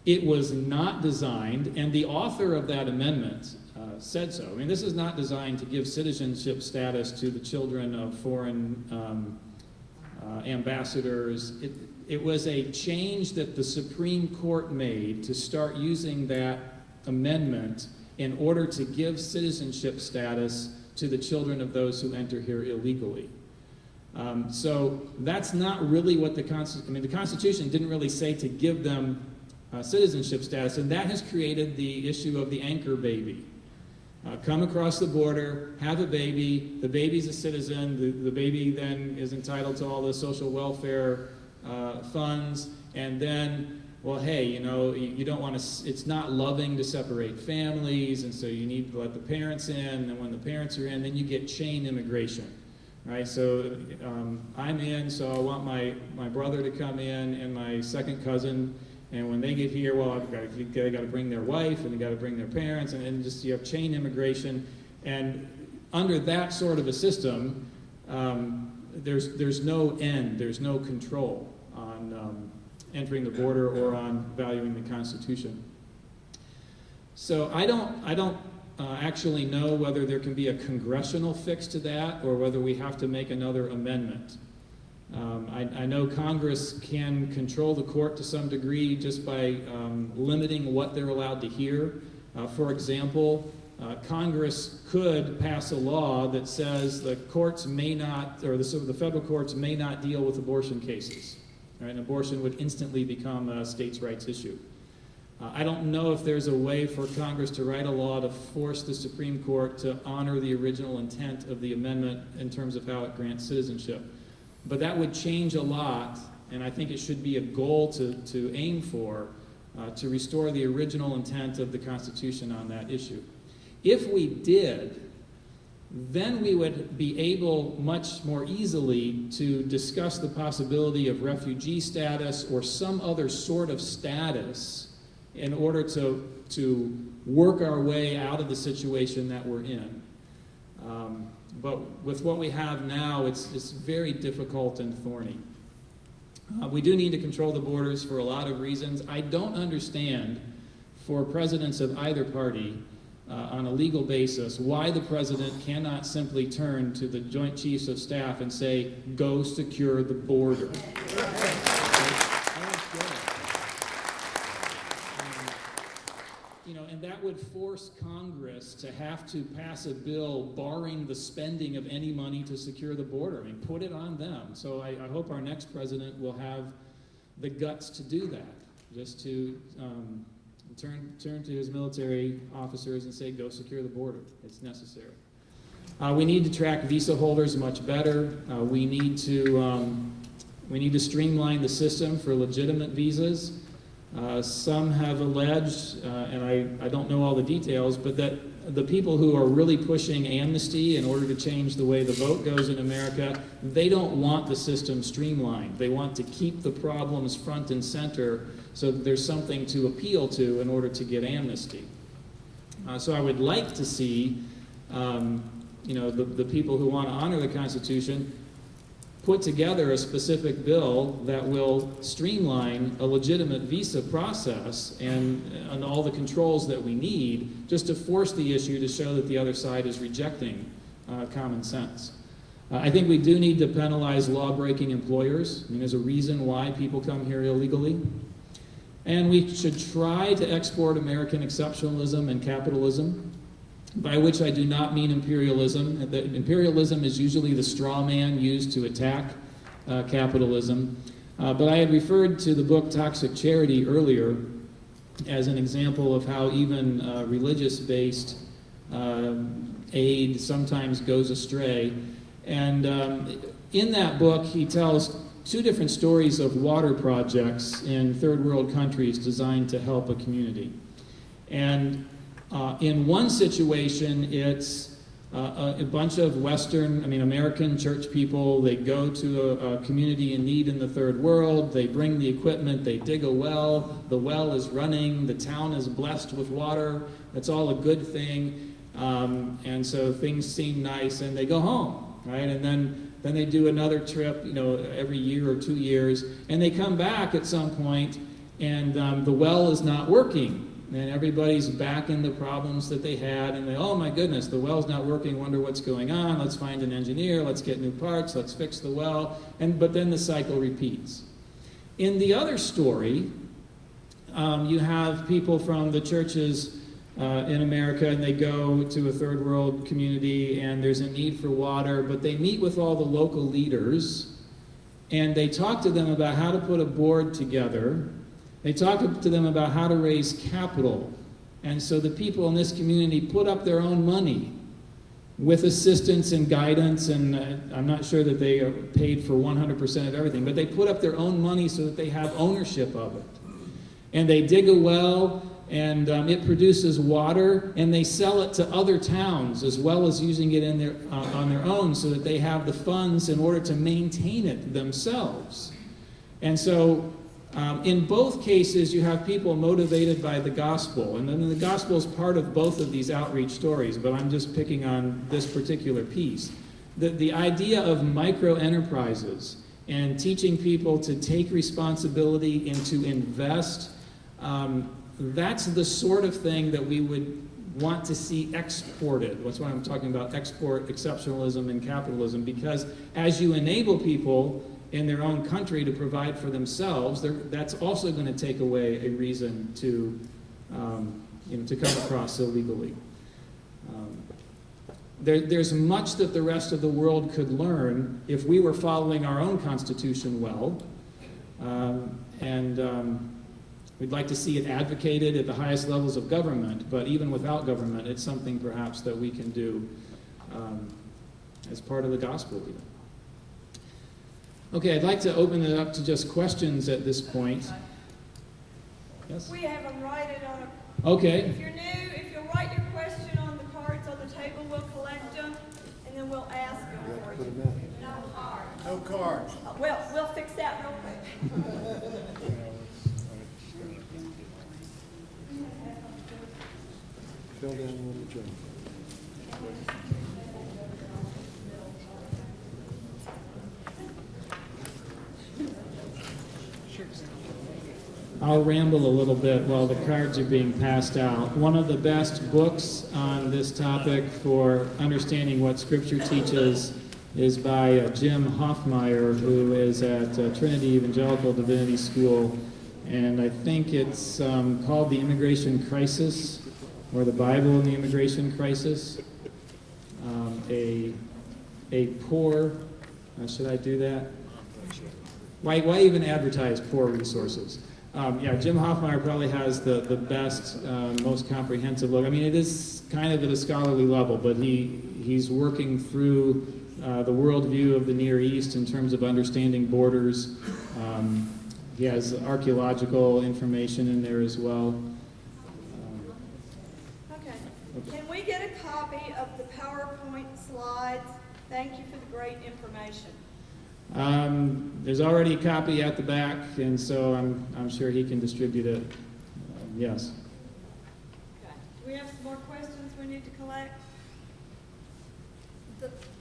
It was not designed, and the author of that amendment said so. I mean, this is not designed to give citizenship status to the children of foreign ambassadors. It was a change that the Supreme Court made to start using that amendment in order to give citizenship status to the children of those who enter here illegally. So that's not really what the Constitution didn't really say to give them citizenship status, and that has created the issue of the anchor baby. Come across the border, have a baby, the baby's a citizen, the baby then is entitled to all the social welfare funds, and then, well, hey, you don't want to, it's not loving to separate families, and so you need to let the parents in, and when the parents are in, then you get chain immigration, right? So I'm in, so I want my brother to come in and my second cousin, and when they get they got to bring their wife, and they got to bring their parents, and just you have chain immigration, and under that sort of a system, there's no end, there's no control on entering the border or on valuing the Constitution. So I don't actually know whether there can be a congressional fix to that or whether we have to make another amendment. I know Congress can control the court to some degree just by limiting what they're allowed to hear. For example, Congress could pass a law that says the courts may not, or the federal courts may not deal with abortion cases. Right? And abortion would instantly become a states' rights issue. I don't know if there's a way for Congress to write a law to force the Supreme Court to honor the original intent of the amendment in terms of how it grants citizenship. But that would change a lot, and I think it should be a goal to aim for, to restore the original intent of the Constitution on that issue. If we did, then we would be able much more easily to discuss the possibility of refugee status or some other sort of status in order to work our way out of the situation that we're in. But with what we have now, it's very difficult and thorny. We do need to control the borders for a lot of reasons. I don't understand, for presidents of either party, on a legal basis why the president cannot simply turn to the Joint Chiefs of Staff and say, go secure the border. And that would force Congress to have to pass a bill barring the spending of any money to secure the border. I mean, put it on them. So I hope our next president will have the guts to do that, just to turn to his military officers and say, go secure the border. It's necessary. We need to track visa holders much better. We need to streamline the system for legitimate visas. Some have alleged, and I don't know all the details, but that the people who are really pushing amnesty in order to change the way the vote goes in America, they don't want the system streamlined. They want to keep the problems front and center so that there's something to appeal to in order to get amnesty. So I would like to see, the people who want to honor the Constitution put together a specific bill that will streamline a legitimate visa process and all the controls that we need, just to force the issue to show that the other side is rejecting common sense. I think we do need to penalize law-breaking employers. I mean, there's a reason why people come here illegally. And we should try to export American exceptionalism and capitalism, by which I do not mean imperialism. Imperialism is usually the straw man used to attack capitalism. But I had referred to the book Toxic Charity earlier as an example of how even religious-based aid sometimes goes astray. And in that book, he tells two different stories of water projects in third world countries designed to help a community. And in one situation, it's a bunch of American church people. They go to a community in need in the third world. They bring the equipment. They dig a well. The well is running. The town is blessed with water. That's all a good thing. And so things seem nice, and they go home, right? And then they do another trip, every year or 2 years, and they come back at some point, and the well is not working. And everybody's back in the problems that they had, and oh my goodness, the well's not working, wonder what's going on, let's find an engineer, let's get new parts, let's fix the well, but then the cycle repeats. In the other story, you have people from the churches in America, and they go to a third world community, and there's a need for water, but they meet with all the local leaders, and they talk to them about how to put a board together. They talk to them about how to raise capital. And so the people in this community put up their own money with assistance and guidance, and I'm not sure that they are paid for 100% of everything, but they put up their own money so that they have ownership of it. And they dig a well, and it produces water, and they sell it to other towns as well as using it on their own, so that they have the funds in order to maintain it themselves. And so in both cases, you have people motivated by the gospel, and then the gospel is part of both of these outreach stories, but I'm just picking on this particular piece. The idea of micro-enterprises and teaching people to take responsibility and to invest, that's the sort of thing that we would want to see exported. That's why I'm talking about export exceptionalism and capitalism, because as you enable people in their own country to provide for themselves, that's also going to take away a reason to come across illegally. There's much that the rest of the world could learn if we were following our own Constitution well, we'd like to see it advocated at the highest levels of government, but even without government, it's something perhaps that we can do as part of the gospel even. Okay, I'd like to open it up to just questions at this point. Yes? We have them write on Okay. If you're new, if you'll write your question on the cards on the table, we'll collect them, and then we'll ask them for you. No cards. No cards. We'll fix that real quick. Fill down little Joe. I'll ramble a little bit while the cards are being passed out. One of the best books on this topic for understanding what Scripture teaches is by Jim Hoffmeyer, who is at Trinity Evangelical Divinity School, and I think it's called The Immigration Crisis, or the Bible in the Immigration Crisis. A poor, should I do that? Why even advertise poor resources? Jim Hoffmeyer probably has the best, most comprehensive look. I mean, it is kind of at a scholarly level, but he's working through the worldview of the Near East in terms of understanding borders. He has archaeological information in there as well. Okay. Can we get a copy of the PowerPoint slides? Thank you for the great information. There's already a copy at the back, and so I'm sure he can distribute it. Yes. Okay. Do we have some more questions we need to collect?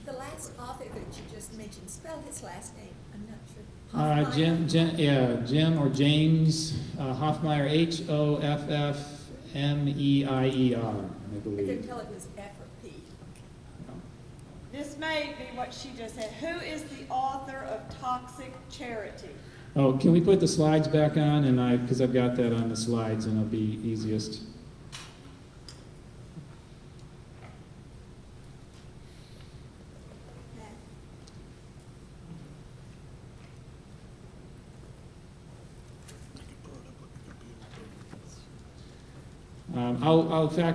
The last author that you just mentioned, spell his last name. I'm not sure. Jim or James Hoffmeyer, Hoffmeier, I I believe. couldn't tell it was F or P. This may be what she just said. Who is the author of Toxic Charity? Oh, can we put the slides back on? And because I've got that on the slides, and it'll be easiest.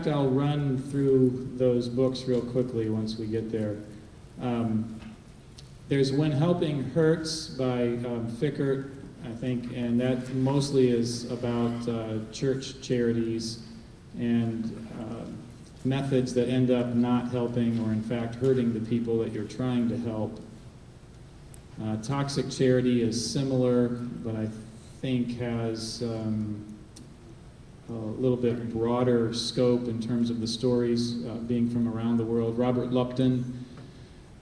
I'll run through those books real quickly once we get there. There's When Helping Hurts by Fickert, I think, and that mostly is about church charities and methods that end up not helping or in fact hurting the people that you're trying to help. Toxic Charity is similar, but I think has a little bit broader scope in terms of the stories being from around the world. Robert Lupton.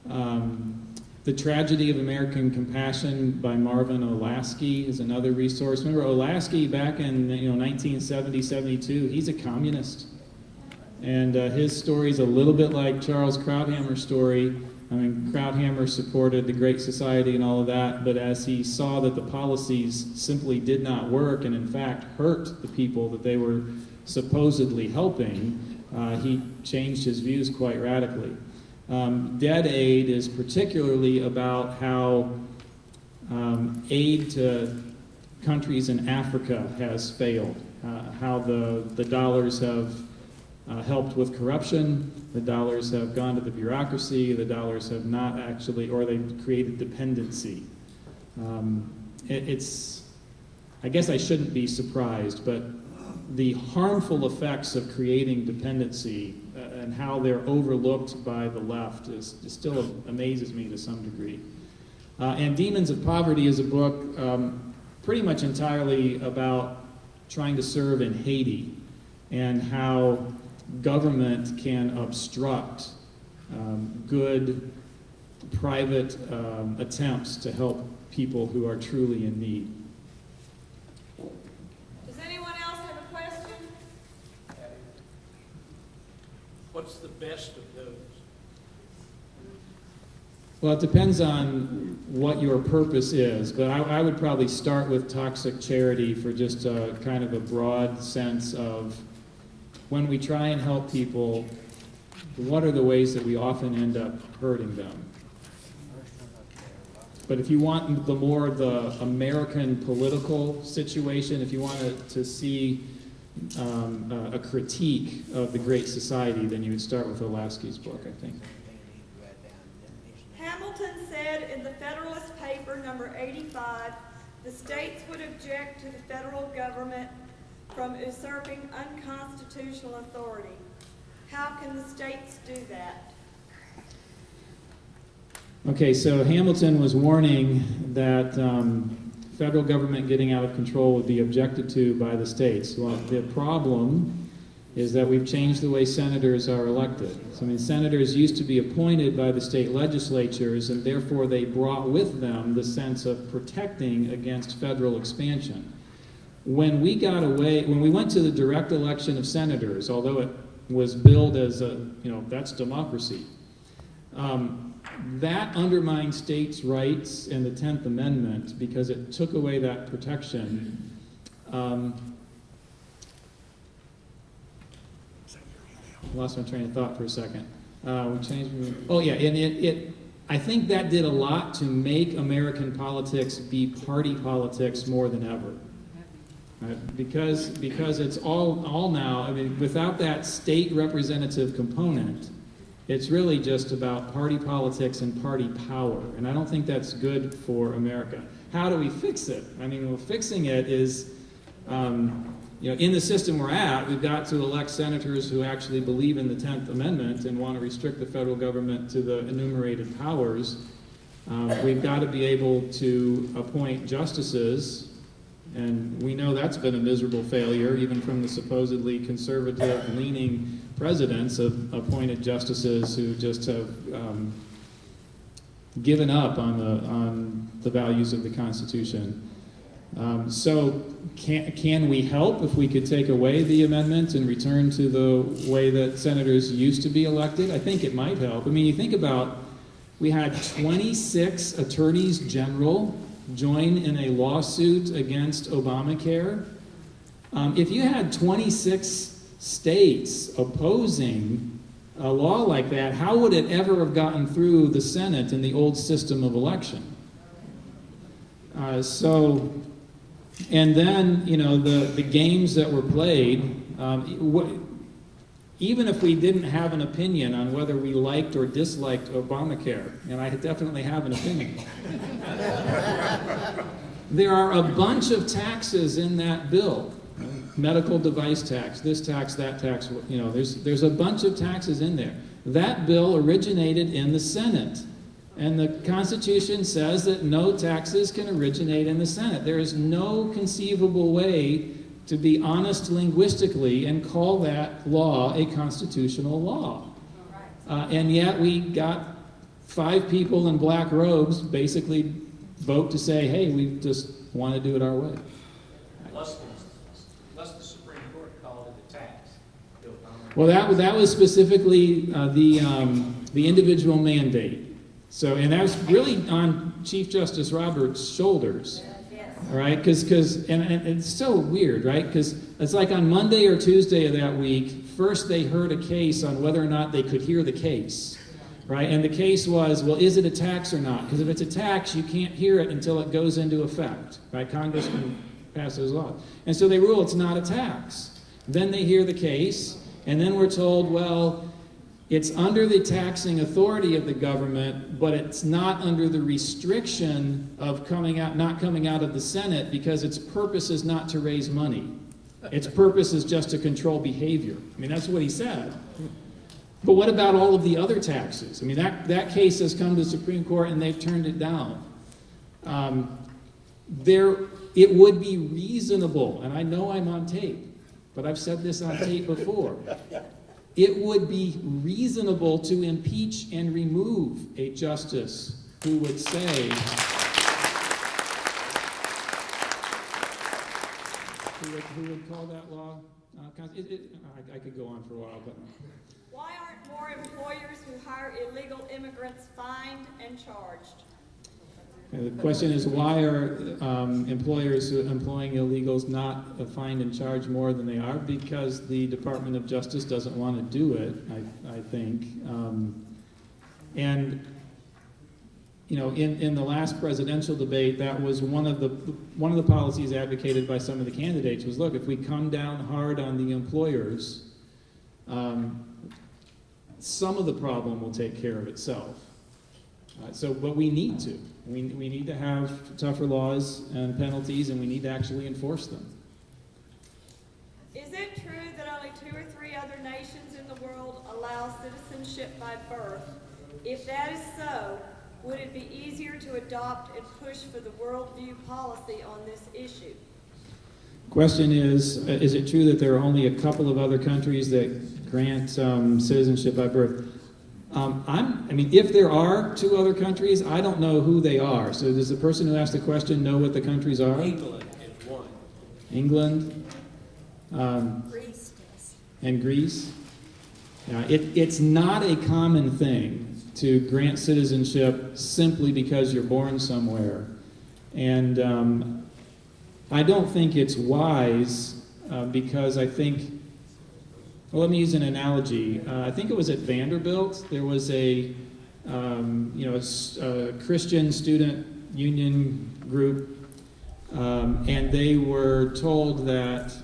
The Tragedy of American Compassion by Marvin Olasky is another resource. Remember Olasky back in 1970, 72, he's a communist. And his story is a little bit like Charles Krauthammer's story. I mean, Krauthammer supported the Great Society and all of that, but as he saw that the policies simply did not work and in fact hurt the people that they were supposedly helping, he changed his views quite radically. Dead Aid is particularly about how aid to countries in Africa has failed, how the dollars have helped with corruption, the dollars have gone to the bureaucracy, the dollars have not actually, or they've created dependency. I guess I shouldn't be surprised, but the harmful effects of creating dependency and how they're overlooked by the left still amazes me to some degree. And Demons of Poverty is a book pretty much entirely about trying to serve in Haiti and how government can obstruct good private attempts to help people who are truly in need. Does anyone else have a question? What's the best of those? Well, it depends on what your purpose is, but I would probably start with Toxic Charity for just a kind of a broad sense of when we try and help people, what are the ways that we often end up hurting them? But if you want the American political situation, if you want to see a critique of the Great Society, then you would start with Olasky's book, I think. Hamilton said in the Federalist paper number 85, the states would object to the federal government from usurping unconstitutional authority. How can the states do that? Okay, so Hamilton was warning that federal government getting out of control would be objected to by the states. Well, the problem is that we've changed the way senators are elected. So, I mean, senators used to be appointed by the state legislatures, and therefore they brought with them the sense of protecting against federal expansion. when we went to the direct election of senators, although it was billed as that's democracy, that undermined states' rights in the 10th Amendment because it took away that protection. Lost my train of thought for a second. I think that did a lot to make American politics be party politics more than ever. Because it's all now, I mean, without that state representative component, it's really just about party politics and party power. And I don't think that's good for America. How do we fix it? I mean, well, fixing it is, in the system we're at, we've got to elect senators who actually believe in the 10th Amendment and want to restrict the federal government to the enumerated powers. We've got to be able to appoint justices, and we know that's been a miserable failure, even from the supposedly conservative-leaning presidents of appointed justices who just have given up on the values of the Constitution. So can we help if we could take away the amendment and return to the way that senators used to be elected? I think it might help. I mean, you think about, we had 26 attorneys general join in a lawsuit against Obamacare. If you had 26 states opposing a law like that, how would it ever have gotten through the Senate in the old system of election? And then, the games that were played, even if we didn't have an opinion on whether we liked or disliked Obamacare, and I definitely have an opinion, there are a bunch of taxes in that bill. Medical device tax, this tax, that tax, there's a bunch of taxes in there. That bill originated in the Senate. And the Constitution says that no taxes can originate in the Senate. There is no conceivable way to be honest linguistically and call that law a constitutional law. And yet we got 5 people in black robes basically vote to say, hey, we just want to do it our way. Unless the Supreme Court called it a tax. Well, that was specifically the individual mandate. So, and that was really on Chief Justice Roberts' shoulders, all right? Because it's so weird, right? Because it's like on Monday or Tuesday of that week, first they heard a case on whether or not they could hear the case, right? And the case was, well, is it a tax or not? Because if it's a tax, you can't hear it until it goes into effect, right? Congress can pass those laws. And so they rule it's not a tax. Then they hear the case, and then we're told, well, it's under the taxing authority of the government, but it's not under the restriction of not coming out of the Senate because its purpose is not to raise money. Its purpose is just to control behavior. I mean, that's what he said. But what about all of the other taxes? I mean, that case has come to the Supreme Court and they've turned it down. It would be reasonable, and I know I'm on tape, but I've said this on tape before. It would be reasonable to impeach and remove a justice who would say, who would call that law? I could go on for a while, but. Why aren't more employers who hire illegal immigrants fined and charged? The question is, why are employers who are employing illegals not fined and charged more than they are? Because the Department of Justice doesn't want to do it, I think. In the last presidential debate, that was one of the policies advocated by some of the candidates was, look, if we come down hard on the employers, some of the problem will take care of itself. But we need to. We need to have tougher laws and penalties, and we need to actually enforce them. Is it true that only 2 or 3 other nations in the world allow citizenship by birth? If that is so, would it be easier to adopt and push for the worldview policy on this issue? Question is it true that there are only a couple of other countries that grant citizenship by birth? If there are 2 other countries, I don't know who they are. So does the person who asked the question know what the countries are? England is one. England, Greece does. and Greece. It's not a common thing to grant citizenship simply because you're born somewhere. And I don't think it's wise because I think, well, let me use an analogy. I think it was at Vanderbilt. There was a Christian student union group, and they were told that,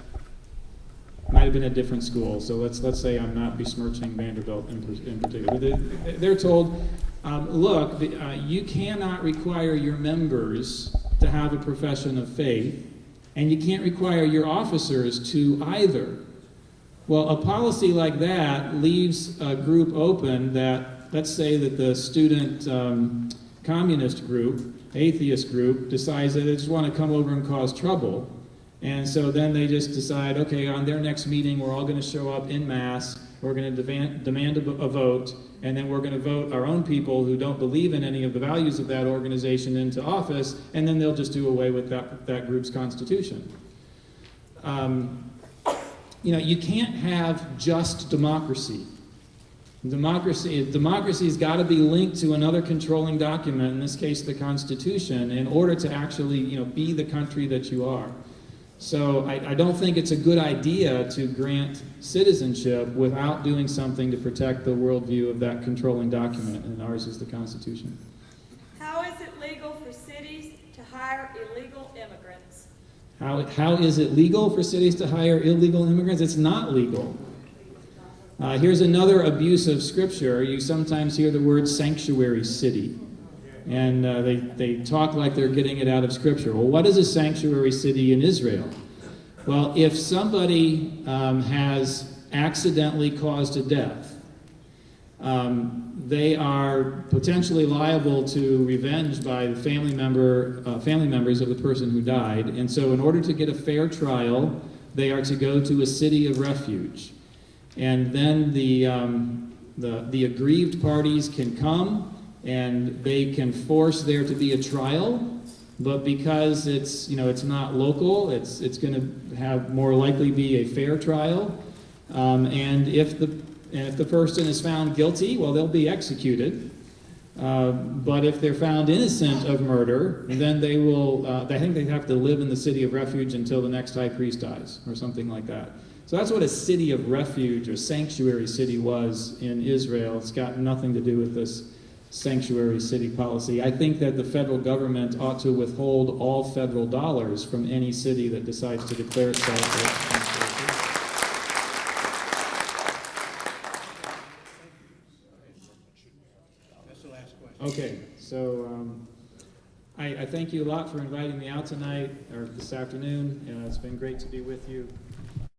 might have been a different school, so let's say I'm not besmirching Vanderbilt in particular. They're told, look, you cannot require your members to have a profession of faith, and you can't require your officers to either. Well, a policy like that leaves a group open that, let's say that the student communist group, atheist group, decides that they just want to come over and cause trouble. And so then they just decide, okay, on their next meeting, we're all going to show up en masse, we're going to demand a vote, and then we're going to vote our own people who don't believe in any of the values of that organization into office, and then they'll just do away with that group's constitution. You can't have just democracy. Democracy's got to be linked to another controlling document, in this case the Constitution, in order to actually be the country that you are. So I don't think it's a good idea to grant citizenship without doing something to protect the worldview of that controlling document, and ours is the Constitution. How is it legal for cities to hire illegal immigrants? How is it legal for cities to hire illegal immigrants? It's not legal. Here's another abuse of Scripture. You sometimes hear the word sanctuary city. And they talk like they're getting it out of Scripture. Well, what is a sanctuary city in Israel? Well, if somebody has accidentally caused a death, they are potentially liable to revenge by the family members of the person who died. And so in order to get a fair trial, they are to go to a city of refuge. And then the aggrieved parties can come, and they can force there to be a trial, but because it's not local, it's going to have more likely be a fair trial. And if the person is found guilty, well, they'll be executed. But if they're found innocent of murder, then they will. I think they have to live in the city of refuge until the next high priest dies, or something like that. So that's what a city of refuge or sanctuary city was in Israel. It's got nothing to do with this sanctuary city policy. I think that the federal government ought to withhold all federal dollars from any city that decides to declare itself a That's the last question. Okay, so I thank you a lot for inviting me out tonight, or this afternoon. It's been great to be with you.